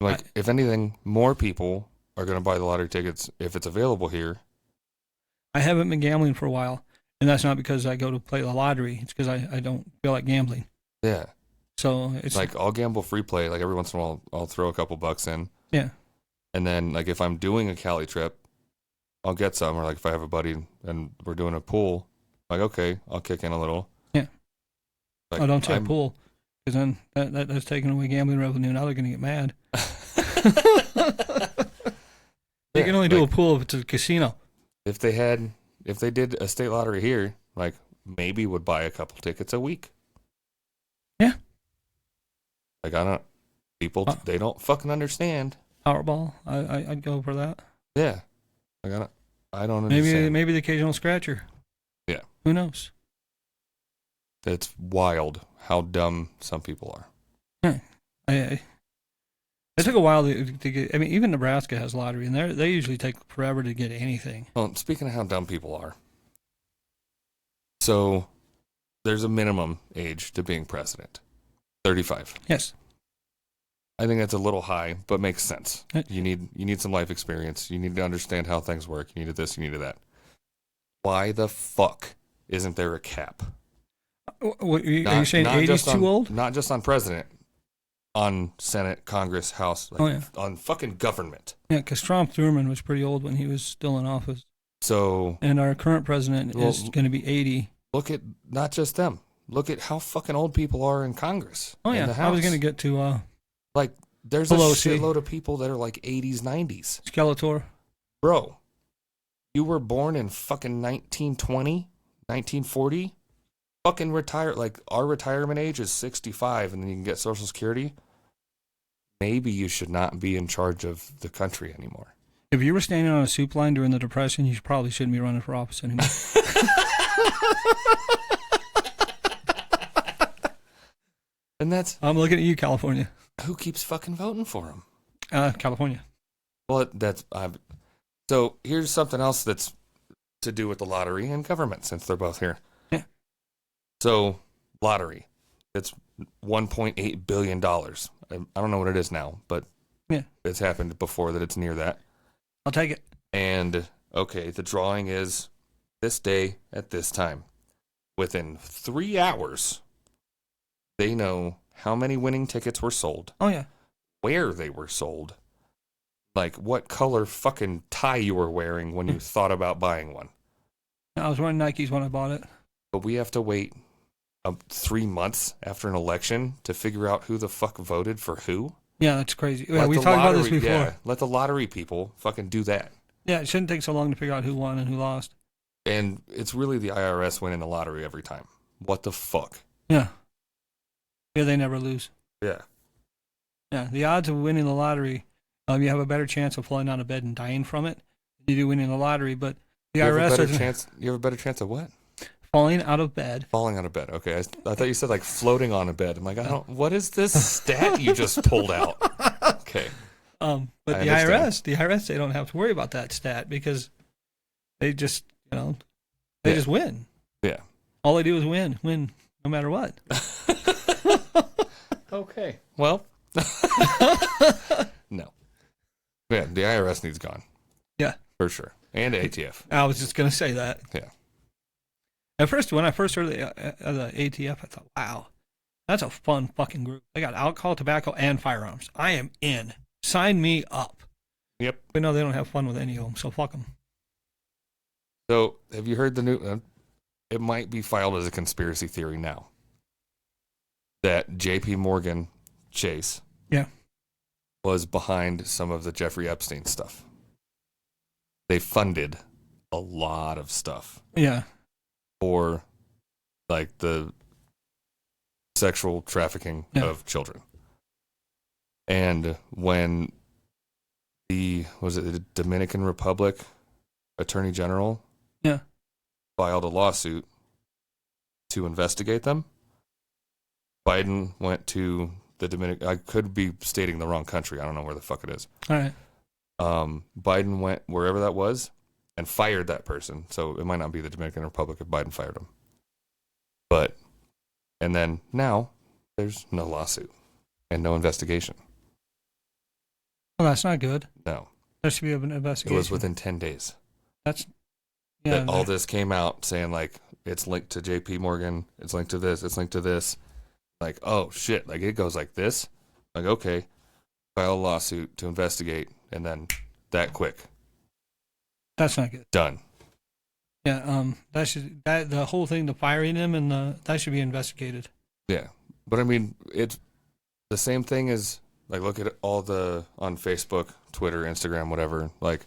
Like, if anything, more people are going to buy the lottery tickets if it's available here. I haven't been gambling for a while, and that's not because I go to play the lottery. It's because I don't feel like gambling. Yeah. So it's like I'll gamble free play. Like every once in a while, I'll throw a couple bucks in. Yeah. And then like if I'm doing a Cali trip, I'll get some. Or like if I have a buddy and we're doing a pool, like okay, I'll kick in a little. Yeah. Like, don't say a pool, because then that's taking away gambling revenue. Now they're going to get mad. You can only do a pool if it's a casino. If they did a state lottery here, like maybe would buy a couple tickets a week. Yeah. Like people they don't fucking understand. Powerball, I'd go for that. Yeah. Like I don't understand. Maybe the occasional scratcher. Yeah. Who knows? It's wild how dumb some people are. Yeah. It took a while to get. I mean, even Nebraska has lottery, and they usually take forever to get anything. Well, speaking of how dumb people are, so there's a minimum age to being president, 35. Yes. I think that's a little high, but makes sense. You need some life experience. You need to understand how things work. You needed this. You needed that. Why the fuck isn't there a cap? Are you saying 80 is too old? Not just on president. On Senate, Congress, House, on fucking government. Yeah, because Strom Thurmond was pretty old when he was still in office. So, and our current president is going to be 80. Look at not just them. Look at how fucking old people are in Congress. Oh yeah, in the House. I was going to get to like There's a Pelosi. shitload of people that are like 80s, 90s. Skeletor. Bro, you were born in fucking 1920, 1940? Fucking retire. Like, our retirement age is 65, and then you can get Social Security. Maybe you should not be in charge of the country anymore. If you were standing on a soup line during the Depression, you probably shouldn't be running for office anymore. And that's... I'm looking at you, California. Who keeps fucking voting for him? California. Well, so here's something else that's to do with the lottery and government, since they're both here. Yeah. So, lottery. It's $1.8 billion. I don't know what it is now, but yeah, it's happened before that it's near that. I'll take it. And, okay, the drawing is this day at this time. Within 3 hours, they know how many winning tickets were sold. Oh, yeah. Where they were sold. Like, what color fucking tie you were wearing when you thought about buying one. I was wearing Nikes when I bought it. But we have to wait 3 months after an election to figure out who the fuck voted for who? Yeah, that's crazy. Yeah, we talked about this before. Yeah, let the lottery people fucking do that. Yeah, it shouldn't take so long to figure out who won and who lost. And it's really the IRS winning the lottery every time. What the fuck? Yeah. Yeah, they never lose. Yeah. Yeah, the odds of winning the lottery, you have a better chance of falling out of bed and dying from it than you do winning the lottery, but the IRS doesn't... You have a better chance of what? Falling out of bed. Falling out of bed. Okay, I thought you said like floating on a bed. I'm like, what is this stat you just pulled out? Okay. But the IRS, they don't have to worry about that stat because they just, just win. Yeah. All they do is win no matter what. Okay. Well, no. Yeah, the IRS needs gone. Yeah. For sure. And ATF. I was just going to say that. Yeah. At first, when I first heard the ATF, I thought, wow, that's a fun fucking group. They got alcohol, tobacco, and firearms. I am in. Sign me up. Yep. But no, they don't have fun with any of them, so fuck them. So, have you heard the new... it might be filed as a conspiracy theory now. That JPMorgan Chase was behind some of the Jeffrey Epstein stuff. They funded a lot of stuff. Yeah. For, like, the sexual trafficking of children. And when the Dominican Republic Attorney General filed a lawsuit to investigate them, Biden went to the Dominican... I could be stating the wrong country. I don't know where the fuck it is. All right. Biden went wherever that was and fired that person. So it might not be the Dominican Republic if Biden fired him. And then now there's no lawsuit and no investigation. Well, that's not good. No. There should be an investigation. It was within 10 days. Yeah. All this came out saying, like, it's linked to JPMorgan. It's linked to this. It's linked to this. Like, oh, shit. Like, it goes like this. Like, okay. File a lawsuit to investigate. And then that quick. That's not good. Done. Yeah. The whole thing, the firing him, and that should be investigated. Yeah. But, I mean, it's the same thing as, like, look at all on Facebook, Twitter, Instagram, whatever. Like,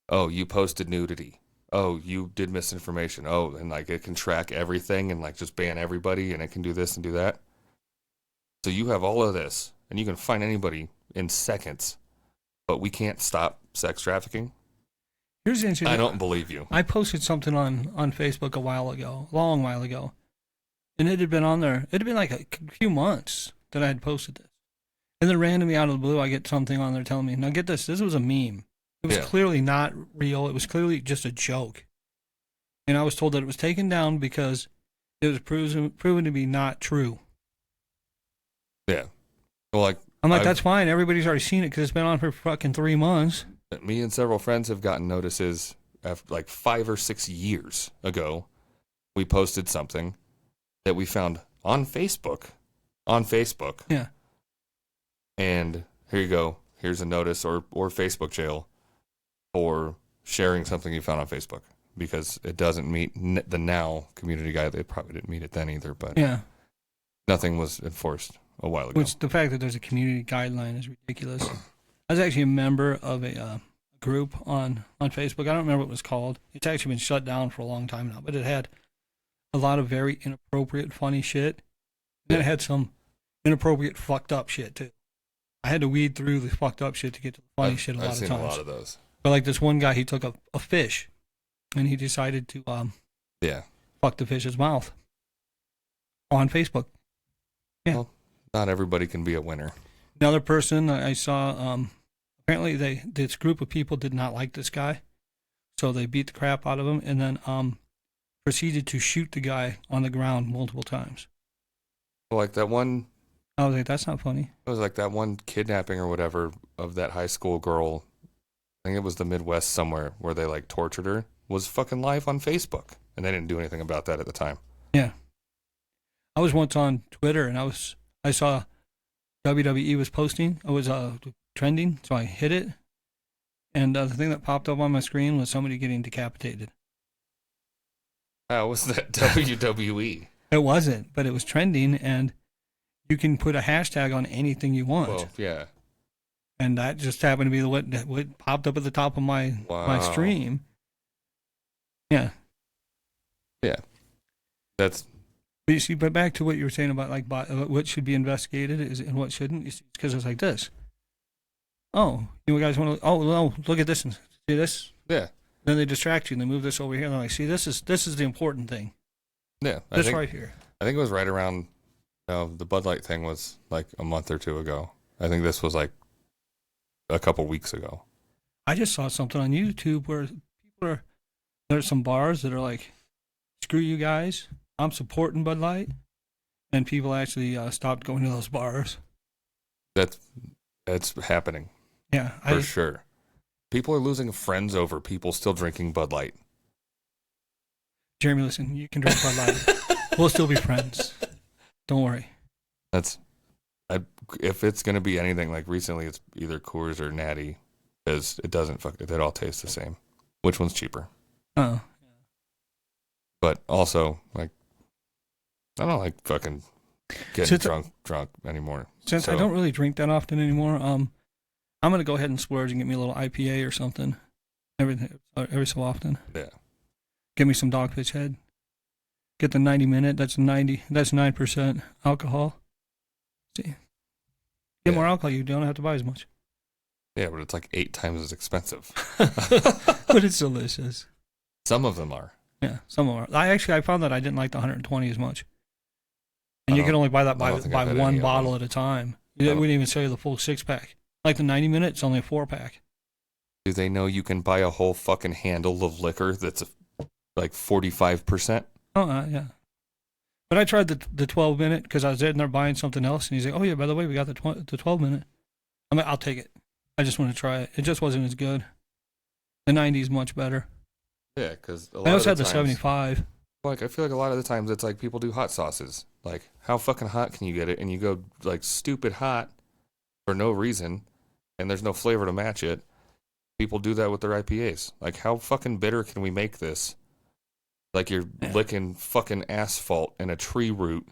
oh, you posted nudity. Oh, you did misinformation. Oh, and, like, it can track everything and, like, just ban everybody, and it can do this and do that. So you have all of this, and you can find anybody in seconds, but we can't stop sex trafficking. Here's the interesting. I don't believe you. I posted something on Facebook a long while ago, and it had been on there. It had been like a few months that I had posted this. And then randomly out of the blue, I get something on there telling me, now get this was a meme. It was clearly not real. It was clearly just a joke. And I was told that it was taken down because it was proven to be not true. Yeah. Well, like, I'm like, that's fine. Everybody's already seen it because it's been on for fucking 3 months. Me and several friends have gotten notices after, like, 5 or 6 years ago. We posted something that we found on Facebook. Yeah. And here you go. Here's a notice or Facebook jail for sharing something you found on Facebook because it doesn't meet the now community guide. They probably didn't meet it then either, but yeah, nothing was enforced a while ago. Which the fact that there's a community guideline is ridiculous. I was actually a member of a group on Facebook. I don't remember what it was called. It's actually been shut down for a long time now, but it had a lot of very inappropriate, funny shit. And then it had some inappropriate, fucked up shit too. I had to weed through the fucked up shit to get to the funny shit a lot of times. I've seen a lot of those. But like this one guy, he took a fish, and he decided to fuck the fish's mouth on Facebook. Yeah. Well, not everybody can be a winner. Another person I saw, apparently this group of people did not like this guy, so they beat the crap out of him, and then proceeded to shoot the guy on the ground multiple times. Like that one. I was like, that's not funny. It was like that one kidnapping or whatever of that high school girl. I think it was the Midwest somewhere where they like tortured her. Was fucking live on Facebook, and they didn't do anything about that at the time. Yeah. I was once on Twitter, and I saw WWE was posting. It was trending, so I hit it, and the thing that popped up on my screen was somebody getting decapitated. How was that WWE? It wasn't, but it was trending, and you can put a hashtag on anything you want. Well, yeah. And that just happened to be what popped up at the top of my stream. Yeah. Yeah. But you see, but back to what you were saying about like what should be investigated and what shouldn't. It's because it's like this. Oh, you guys want to? Oh no, look at this and see this. Yeah. Then they distract you and they move this over here. And they're like, see, this is the important thing. Yeah. This right here. I think it was right around. The Bud Light thing was like a month or two ago. I think this was like a couple weeks ago. I just saw something on YouTube where there's some bars that are like, screw you guys, I'm supporting Bud Light. And people actually stopped going to those bars. That's happening. Yeah. For sure. People are losing friends over people still drinking Bud Light. Jeremy, listen, you can drink Bud Light. We'll still be friends. Don't worry. If it's going to be anything, like recently it's either Coors or Natty, because it all tastes the same. Which one's cheaper? Oh. But also, like, I don't like fucking getting drunk anymore. Since I don't really drink that often anymore, I'm going to go ahead and splurge and get me a little IPA or something every so often. Yeah. Get me some Dogfish Head. Get the 90-minute. That's 9% alcohol. See, get more alcohol. You don't have to buy as much. Yeah, but it's like 8 times as expensive. But it's delicious. Some of them are. Yeah, some of them are. I found that I didn't like the 120 as much. And you can only buy that by one bottle at a time. We didn't even sell you the full 6-pack. Like the 90-minute, it's only a 4-pack. Do they know you can buy a whole fucking handle of liquor that's like 45%? Oh, yeah. But I tried the 12-minute because I was in there buying something else, and he's like, "Oh yeah, by the way, we got the 12-minute." I'm like, "I'll take it. I just want to try it. It just wasn't as good. The 90 is much better." Yeah, because I also had the 75. Like, I feel like a lot of the times it's like people do hot sauces. Like, how fucking hot can you get it? And you go like stupid hot for no reason, and there's no flavor to match it. People do that with their IPAs. Like, how fucking bitter can we make this? Like you're licking fucking asphalt and a tree root,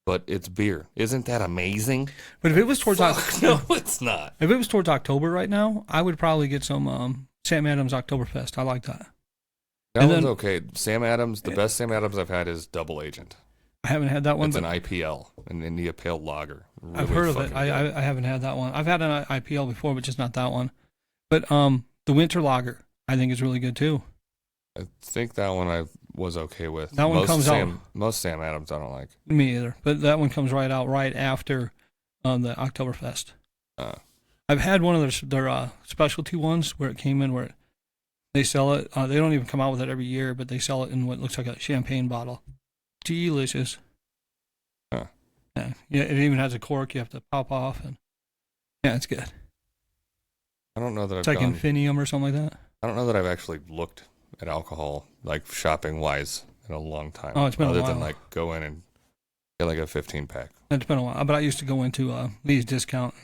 but it's beer. Isn't that amazing? But if it was towards no, it's not. If it was towards October right now, I would probably get some Sam Adams Oktoberfest. I like that. That one's okay. Sam Adams, the best Sam Adams I've had is Double Agent. I haven't had that one. It's an IPL, an India Pale Lager. Really I've heard of it. I haven't had that one. I've had an IPL before, but just not that one. But the Winter Lager, I think, is really good too. I think that one I was okay with. That one comes out. Most Sam Adams I don't like. Me either. But that one comes right after the Oktoberfest. I've had one of their specialty ones where it came in where they sell it. They don't even come out with it every year, but they sell it in what looks like a champagne bottle. Delicious. Huh. Yeah. It even has a cork you have to pop off, and yeah, it's good. I don't know that it's like Infinium or something like that. I don't know that I've actually looked at alcohol, like shopping wise, in a long time. Oh, it's been a while. Other than like go in and get like a 15-pack. It's been a while, but I used to go into Lee's Discount.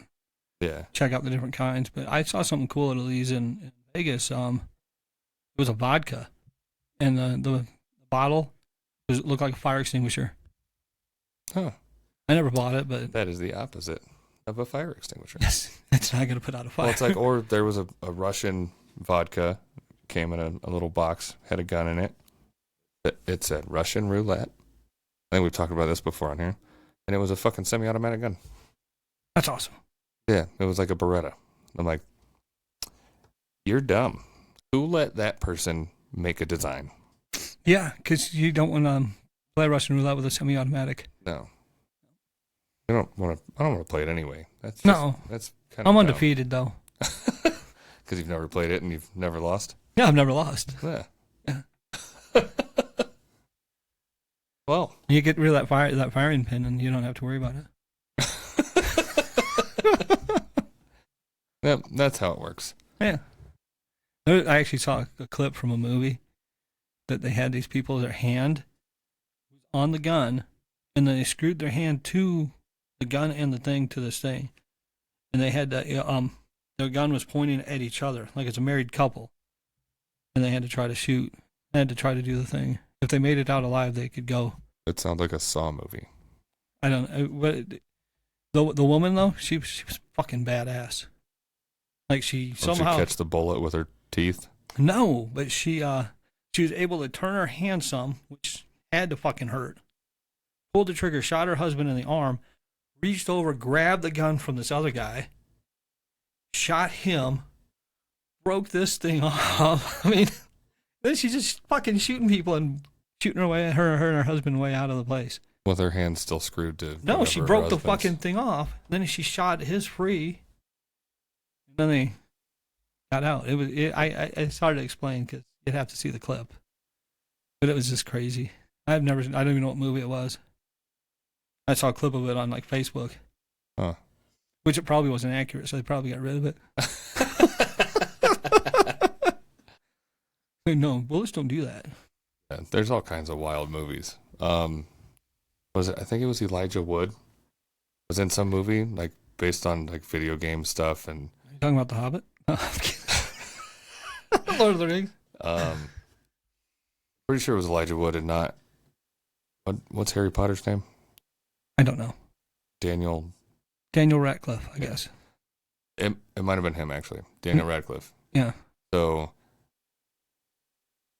Yeah. Check out the different kinds. But I saw something cool at Lee's in Vegas. It was a vodka, and the bottle looked like a fire extinguisher. Huh. I never bought it, but That is the opposite of a fire extinguisher. yes, it's not going to put out a fire. Well, it's like, or there was a Russian vodka, came in a little box, had a gun in it. It said Russian roulette. I think we've talked about this before on here. And it was a fucking semi-automatic gun. That's awesome. Yeah, it was like a Beretta. I'm like, you're dumb. Who let that person make a design? Yeah, because you don't want to play Russian roulette with a semi-automatic. No. I don't want to play it anyway. That's No. That's kind of I'm undefeated, though. Because you've never played it and you've never lost? Yeah, I've never lost. Yeah. Yeah. Well. You get rid of that firing pin, and you don't have to worry about it. Yep, that's how it works. Yeah. I actually saw a clip from a movie that they had these people, their hand on the gun, and then they screwed their hand to the gun and the thing to this thing. And they had to, their gun was pointing at each other, like it's a married couple. And they had to try to shoot, they had to try to do the thing. If they made it out alive, they could go. It sounds like a Saw movie. I don't know. The woman, though, she was fucking badass. Like she somehow. Did she catch the bullet with her teeth? No, but she was able to turn her hand some, which had to fucking hurt. Pulled the trigger, shot her husband in the arm, reached over, grabbed the gun from this other guy, shot him, broke this thing off. I mean, then she's just fucking shooting people and shooting her and her husband way out of the place. With her hand still screwed to. No, she broke the fucking thing off. Then she shot his free. And then they got out. It's hard to explain because you'd have to see the clip. But it was just crazy. I don't even know what movie it was. I saw a clip of it on like Facebook. Huh. Which it probably wasn't accurate, so they probably got rid of it. No, bullets don't do that. Yeah, there's all kinds of wild movies. Was it? I think it was Elijah Wood. Was in some movie like based on like video game stuff and. Are you talking about The Hobbit? Lord of the Rings. Pretty sure it was Elijah Wood and not. What's Harry Potter's name? I don't know. Daniel Radcliffe, I guess. It might have been him actually. Daniel Radcliffe. Yeah. So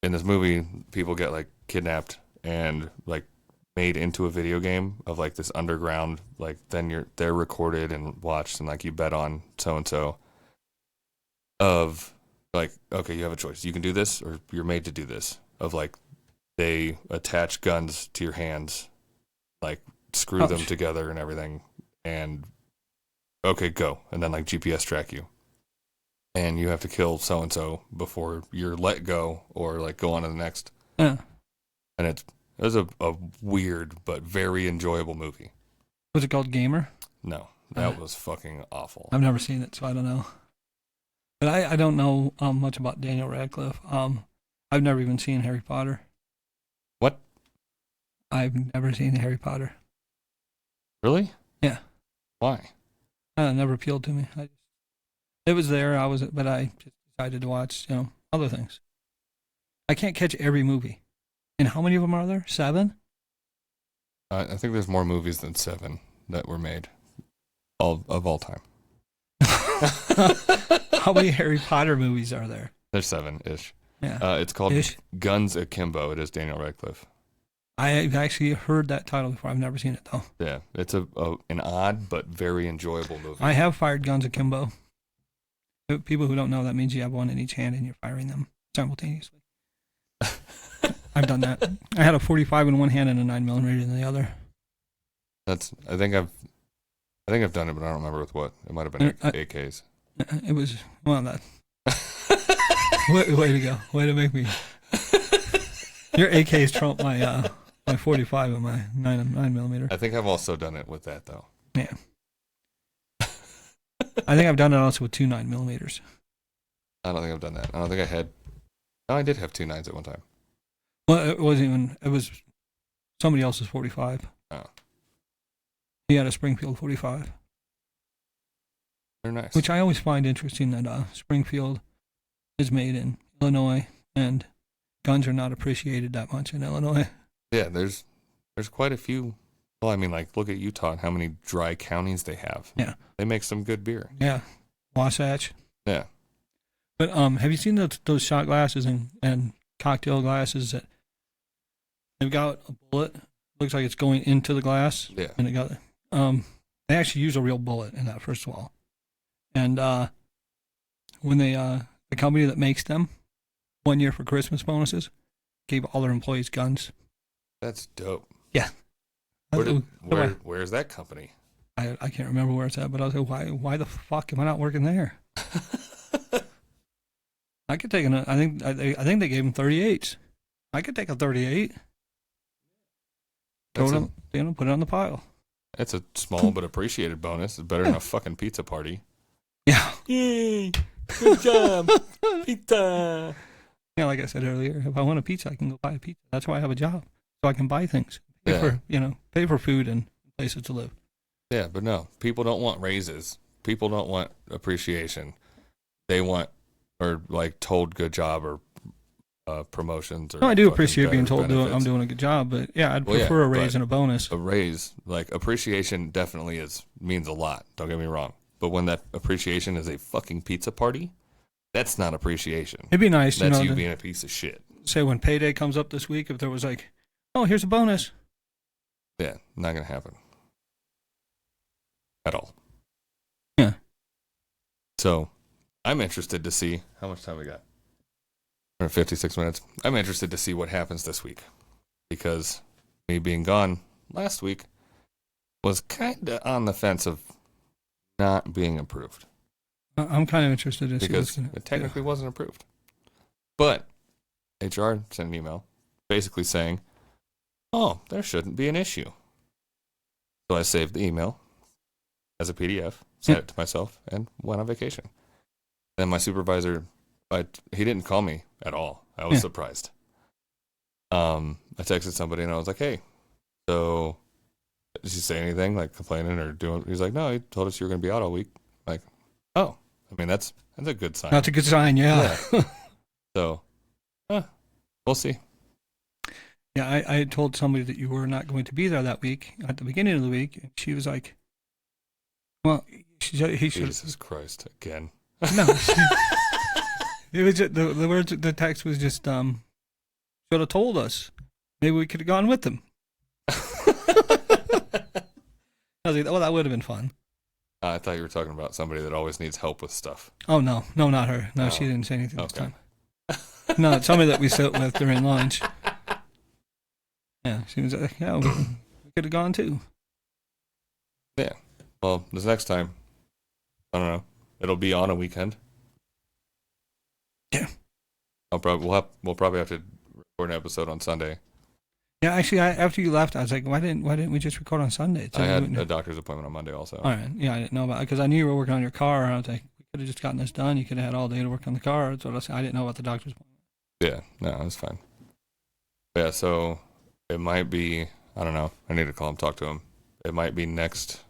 in this movie, people get like kidnapped and like made into a video game of like this underground, like then they're recorded and watched and like you bet on so and so of like, okay, you have a choice. You can do this or you're made to do this. Of like they attach guns to your hands, like screw them together and everything, and okay, go. And then like GPS track you. And you have to kill so and so before you're let go or like go on to the next. Yeah. And it was a weird but very enjoyable movie. Was it called Gamer? No, that was fucking awful. I've never seen it, so I don't know. But I don't know much about Daniel Radcliffe. I've never even seen Harry Potter. What? I've never seen Harry Potter. Really? Yeah. Why? It never appealed to me. It was there. But I just decided to watch, other things. I can't catch every movie. And how many of them are there? 7? I think there's more movies than 7 that were made of all time. How many Harry Potter movies are there? There's 7-ish. Yeah. It's called Ish. Guns Akimbo. It is Daniel Radcliffe. I've actually heard that title before. I've never seen it, though. Yeah, it's an odd but very enjoyable movie. I have fired guns akimbo. People who don't know, that means you have one in each hand and you're firing them simultaneously. I've done that. I had a 45 in one hand and a 9mm in the other. I think I've done it, but I don't remember with what. It might have been AKs. It was that. Way to go! Way to make me. Your AKs trump my 45 and my 9mm. I think I've also done it with that though. Yeah. I think I've done it also with 2 9mm. I don't think I've done that. I don't think I had. No, I did have 2 9s at one time. Well, it wasn't even. It was somebody else's 45. Oh. He had a Springfield 45. They're nice. Which I always find interesting that Springfield is made in Illinois and guns are not appreciated that much in Illinois. Yeah, there's quite a few Well, I mean, like, look at Utah and how many dry counties they have. Yeah. They make some good beer. Yeah. Wasatch. Yeah. But have you seen those shot glasses and cocktail glasses that they've got a bullet? Looks like it's going into the glass. Yeah. And it got they actually use a real bullet in that, first of all. And when they the company that makes them, 1 year for Christmas bonuses, gave all their employees guns. That's dope. Yeah. Where's that company? I can't remember where it's at, but I was like, why the fuck am I not working there? I could take I think they gave them 38s. I could take a 38. Put it on the pile. That's a small but appreciated bonus. It's better than a fucking pizza party. Yeah. Yay! Good job, pizza. Yeah, like I said earlier, if I want a pizza, I can go buy a pizza. That's why I have a job, so I can buy things, pay for food and places to live. Yeah, but no, people don't want raises. People don't want appreciation. They want, or like told good job or promotions. Or no, I do appreciate being told benefits. I'm doing a good job, but yeah, I'd prefer a raise and a bonus. A raise, like appreciation, definitely means a lot. Don't get me wrong, but when that appreciation is a fucking pizza party, that's not appreciation. It'd be nice, that's you being a piece of shit. Say when payday comes up this week, if there was like, oh, here's a bonus. Yeah, not gonna happen at all. Yeah. So, I'm interested to see how much time we got. 56 minutes. I'm interested to see what happens this week, because me being gone last week was kind of on the fence of not being approved. I'm kind of interested to see because it technically wasn't approved. But HR sent an email basically saying, oh, there shouldn't be an issue. So I saved the email as a PDF, sent it to myself, and went on vacation. Then my supervisor, he didn't call me at all. I was surprised. I texted somebody and I was like, hey, so did you say anything, like complaining or doing? He's like, no, he told us you were going to be out all week. Like, oh, I mean, that's a good sign. That's a good sign, yeah. So, we'll see. Yeah, I had told somebody that you were not going to be there that week at the beginning of the week. And she was like, well, Jesus Christ, again. No. It was just, the words, the text was just, should have told us. Maybe we could have gone with them. I was like, oh, that would have been fun. I thought you were talking about somebody that always needs help with stuff. Oh, no, not her. No, she didn't say anything this time. No, it's somebody that we sit with during lunch. Yeah, she was like, yeah, we could have gone too. Yeah. Well, this next time, I don't know. It'll be on a weekend. Yeah. We'll probably have to record an episode on Sunday. Yeah, actually, after you left, I was like, why didn't we just record on Sunday? I had a doctor's appointment on Monday also. All right. Yeah, I didn't know about it because I knew you were working on your car. And I was like, we could have just gotten this done. You could have had all day to work on the car. That's what I said. I didn't know about the doctor's appointment. Yeah, no, it's fine. Yeah, so it might be, I don't know. I need to call him, talk to him. It might be not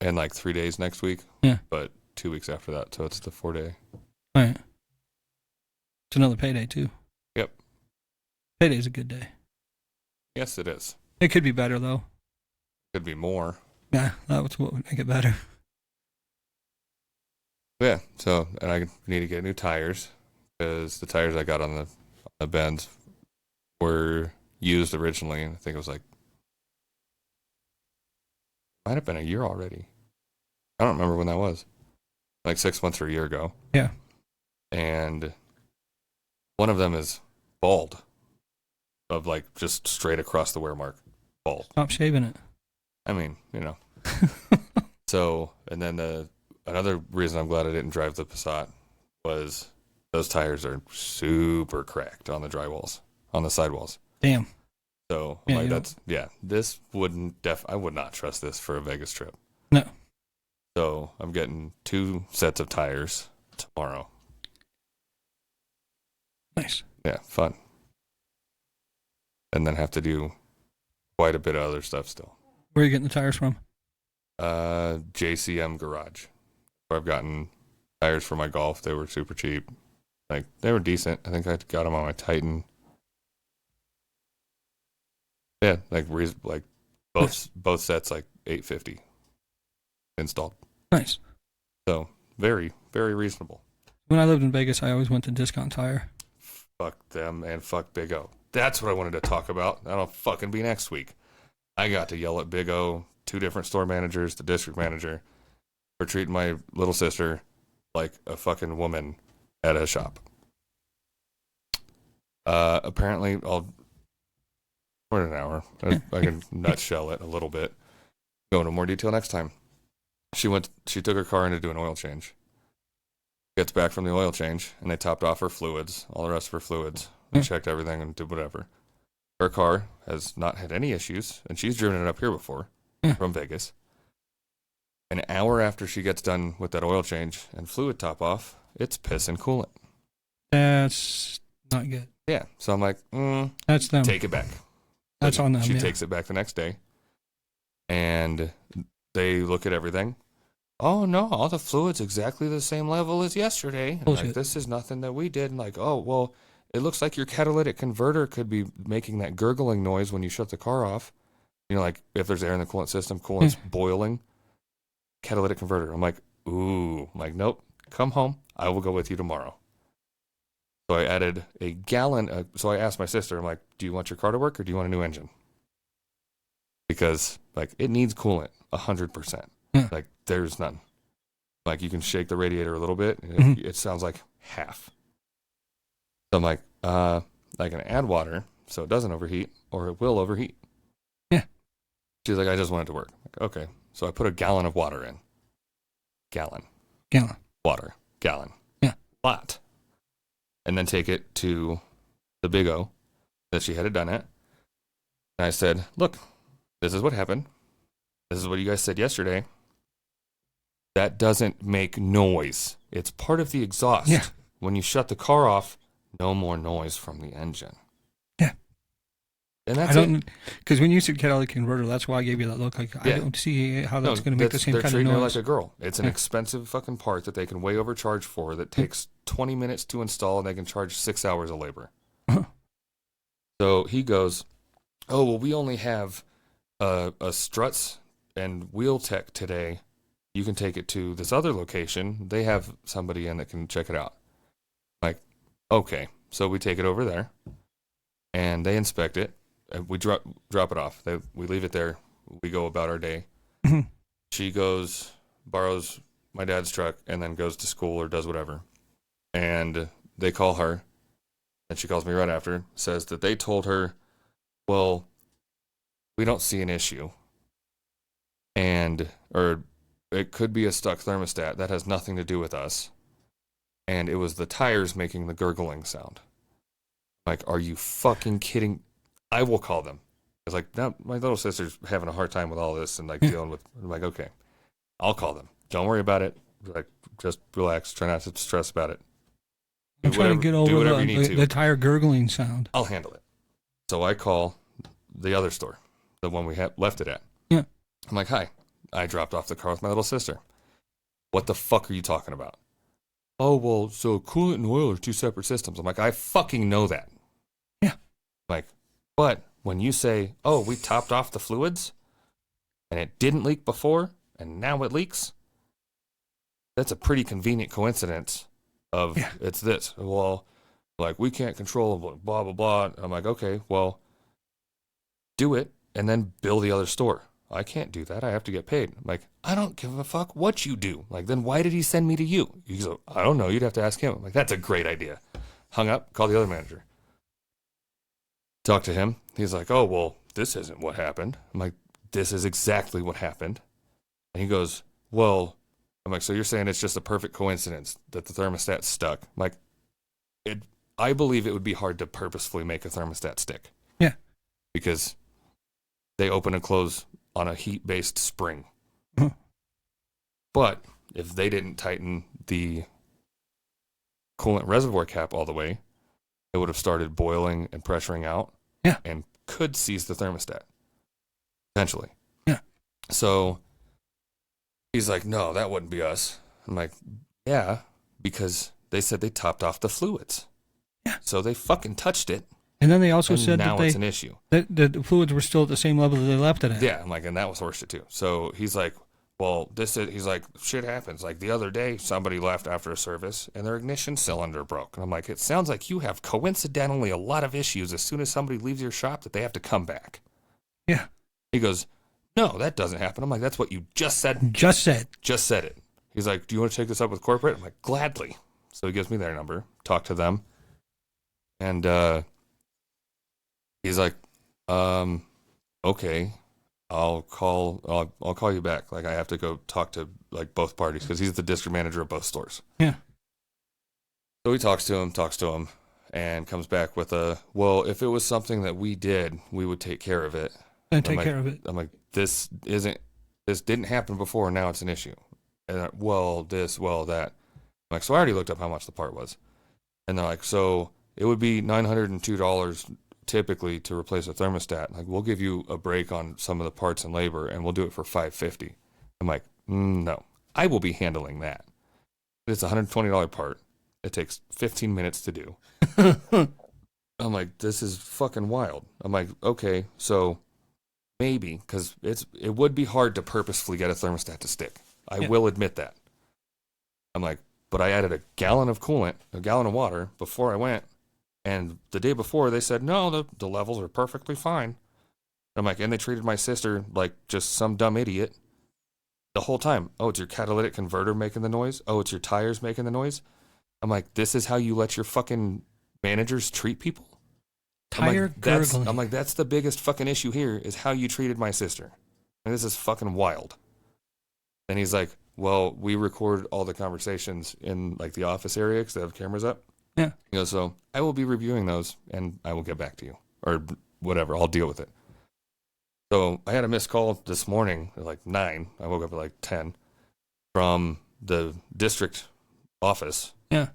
in like 3 days next week. Yeah. But 2 weeks after that. So it's the 4-day. All right. It's another payday too. Yep. Payday's a good day. Yes, it is. It could be better though. Could be more. Yeah, that's what would make it better. Yeah, so, and I need to get new tires because the tires I got on the Benz were used originally, and I think it was like, might have been a year already. I don't remember when that was. Like 6 months or a year ago. Yeah. And one of them is bald. Of like just straight across the wear mark. Bald. Stop shaving it. I mean, So, and then another reason I'm glad I didn't drive the Passat was those tires are super cracked on the drywalls, on the sidewalls. Damn. So, this wouldn't I would not trust this for a Vegas trip. No. So, I'm getting 2 sets of tires tomorrow. Nice. Yeah, fun. And then have to do quite a bit of other stuff still. Where are you getting the tires from? JCM Garage. So I've gotten tires for my Golf. They were super cheap. Like, they were decent. I think I got them on my Titan. Yeah, like both sets like $850 installed. Nice. So very, very reasonable. When I lived in Vegas, I always went to Discount Tire. Fuck them and fuck Big O. That's what I wanted to talk about. That'll fucking be next week. I got to yell at Big O, 2 different store managers, the district manager, for treating my little sister like a fucking woman at a shop. Apparently, we're at an hour. I can nutshell it a little bit. Go into more detail next time. She took her car in to do an oil change. Gets back from the oil change, and they topped off her fluids, all the rest of her fluids. They checked everything and did whatever. Her car has not had any issues, and she's driven it up here before from Vegas. An hour after she gets done with that oil change and fluid top off, it's piss and coolant. That's not good. Yeah, so I'm like, that's them. Take it back. That's on them. She takes it back the next day, and they look at everything. Oh no, all the fluid's exactly the same level as yesterday. And like, this is nothing that we did. And like, oh well, it looks like your catalytic converter could be making that gurgling noise when you shut the car off. You know, like if there's air in the coolant system, coolant's boiling. Catalytic converter. I'm like, ooh. I'm like, nope. Come home. I will go with you tomorrow. So I added a gallon. So I asked my sister, I'm like, do you want your car to work or do you want a new engine? Because like it needs coolant 100%. Like there's none. Like you can shake the radiator a little bit. And it sounds like half. So I'm like, I can add water so it doesn't overheat or it will overheat. Yeah. She's like, I just want it to work. Like, okay. So I put a gallon of water in. Gallon. Water. Gallon. Yeah. Lot. And then take it to the Big O that she had it done at. And I said, look, this is what happened. This is what you guys said yesterday. That doesn't make noise. It's part of the exhaust. Yeah. When you shut the car off, no more noise from the engine. Yeah. And that's it. Because when you said catalytic converter, that's why I gave you that look. Like, I don't see how that's going to make the same kind of noise. They're treating her like a girl. It's an expensive fucking part that they can way overcharge for that takes 20 minutes to install, and they can charge 6 hours of labor. So he goes, oh, well, we only have a struts and wheel tech today. You can take it to this other location. They have somebody in that can check it out. Like, okay. So we take it over there, and they inspect it. We drop it off. We leave it there. We go about our day. She goes, borrows my dad's truck, and then goes to school or does whatever. And they call her, and she calls me right after, says that they told her, well, we don't see an issue. Or it could be a stuck thermostat. That has nothing to do with us. And it was the tires making the gurgling sound. Like, are you fucking kidding? I will call them. It's like, no, my little sister's having a hard time with all this and like dealing with. I'm like, okay, I'll call them. Don't worry about it. Like, just relax. Try not to stress about it. I'm trying to get over the tire gurgling sound. I'll handle it. So I call the other store, the one we left it at. Yeah. I'm like, hi. I dropped off the car with my little sister. What the fuck are you talking about? Oh, well, so coolant and oil are 2 separate systems. I'm like, I fucking know that. Yeah. Like, but when you say, oh, we topped off the fluids and it didn't leak before and now it leaks, that's a pretty convenient coincidence of it's this. Well, like, we can't control blah, blah, blah. I'm like, okay, well, do it and then bill the other store. I can't do that. I have to get paid. I'm like, I don't give a fuck what you do. Like, then why did he send me to you? He goes, I don't know. You'd have to ask him. I'm like, that's a great idea. Hung up, called the other manager. Talked to him. He's like, oh, well, this isn't what happened. I'm like, this is exactly what happened. And he goes, well, I'm like, so you're saying it's just a perfect coincidence that the thermostat's stuck? I'm like, I believe it would be hard to purposefully make a thermostat stick. Yeah. Because they open and close on a heat-based spring. But if they didn't tighten the coolant reservoir cap all the way, it would have started boiling and pressuring out and could seize the thermostat, potentially. Yeah. So he's like, no, that wouldn't be us. I'm like, yeah, because they said they topped off the fluids. Yeah. So they fucking touched it. And then they also and said now that it's an issue. that the fluids were still at the same level that they left it at. Yeah, I'm like, and that was horseshit too. So he's like, well, he's like, shit happens. Like the other day, somebody left after a service and their ignition cylinder broke. And I'm like, it sounds like you have coincidentally a lot of issues as soon as somebody leaves your shop that they have to come back. Yeah. He goes, no, that doesn't happen. I'm like, that's what you just said. Just said. Just said it. He's like, do you want to take this up with corporate? I'm like, gladly. So he gives me their number, talk to them. And he's like, okay, I'll call you back. Like I have to go talk to like both parties because he's the district manager of both stores. Yeah. So he talks to him, and comes back with well, if it was something that we did, we would take care of it. And take care of it. I'm like, this didn't happen before. Now it's an issue. And that. I'm like, so I already looked up how much the part was. And they're like, so it would be $902 typically to replace a thermostat. Like, we'll give you a break on some of the parts and labor, and we'll do it for $550. I'm like, no, I will be handling that. It's a $120 part. It takes 15 minutes to do. I'm like, this is fucking wild. I'm like, okay, so maybe, because it would be hard to purposefully get a thermostat to stick. I will admit that. I'm like, but I added a gallon of coolant, a gallon of water before I went. And the day before, they said, no, the levels are perfectly fine. I'm like, and they treated my sister like just some dumb idiot the whole time. Oh, it's your catalytic converter making the noise. Oh, it's your tires making the noise. I'm like, this is how you let your fucking managers treat people? Gurgling. I'm like, that's the biggest fucking issue here is how you treated my sister. And this is fucking wild. And he's like, well, we record all the conversations in like the office area because they have cameras up. Yeah. He goes, so I will be reviewing those and I will get back to you or whatever. I'll deal with it. So I had a missed call this morning at like 9. I woke up at like 10 from the district office. Yeah.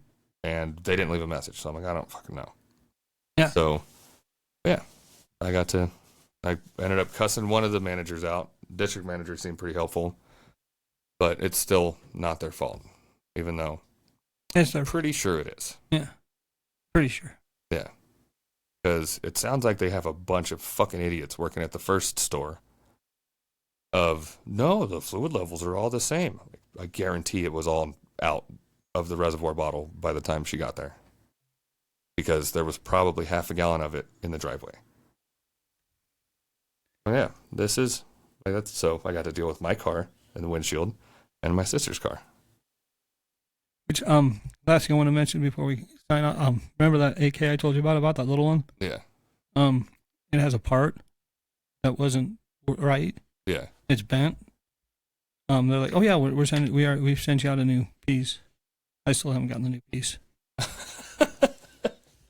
And they didn't leave a message. So I'm like, I don't fucking know. Yeah. So, yeah, I ended up cussing one of the managers out. District manager seemed pretty helpful, but it's still not their fault, even though I'm pretty sure it is. Yeah. Pretty sure. Yeah. Because it sounds like they have a bunch of fucking idiots working at the first store no, the fluid levels are all the same. I guarantee it was all out of the reservoir bottle by the time she got there. Because there was probably half a gallon of it in the driveway. Oh, yeah, so I got to deal with my car and the windshield and my sister's car. Which, last thing I want to mention before we sign out, remember that AK I told you about that little one? Yeah. It has a part that wasn't right. Yeah. It's bent. They're like, oh yeah, we've sent you out a new piece. I still haven't gotten the new piece.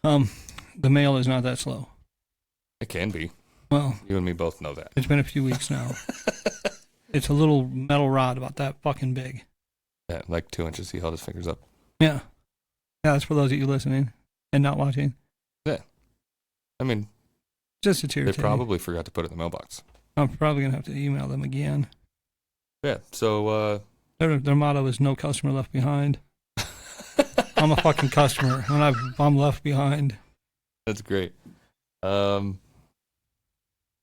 The mail is not that slow. It can be. Well, you and me both know that. It's been a few weeks now. It's a little metal rod about that fucking big. Yeah, like 2 inches. He held his fingers up. Yeah. Yeah, that's for those of you listening and not watching. Yeah. I mean, just a tear. They probably forgot to put it in the mailbox. I'm probably going to have to email them again. Yeah, so... Their motto is no customer left behind. I'm a fucking customer, and I'm left behind. That's great.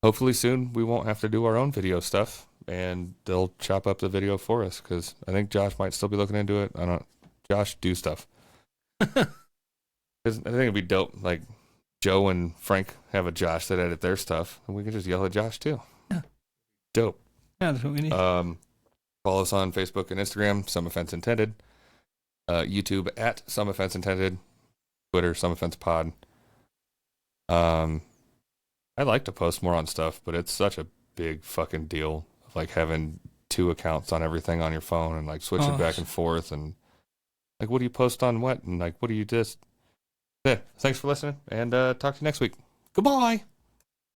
Hopefully soon we won't have to do our own video stuff, and they'll chop up the video for us, because I think Josh might still be looking into it. Josh, do stuff. I think it'd be dope, like, Joe and Frank have a Josh that edit their stuff, and we can just yell at Josh, too. Yeah. Dope. Yeah, that's what we need. Follow us on Facebook and Instagram, Some Offense Intended. YouTube at Some Offense Intended. Twitter, Some Offense Pod. I like to post more on stuff, but it's such a big fucking deal of like having 2 accounts on everything on your phone and like switching back and forth and like what do you post on what and like what do you just... Yeah, thanks for listening and talk to you next week. Goodbye.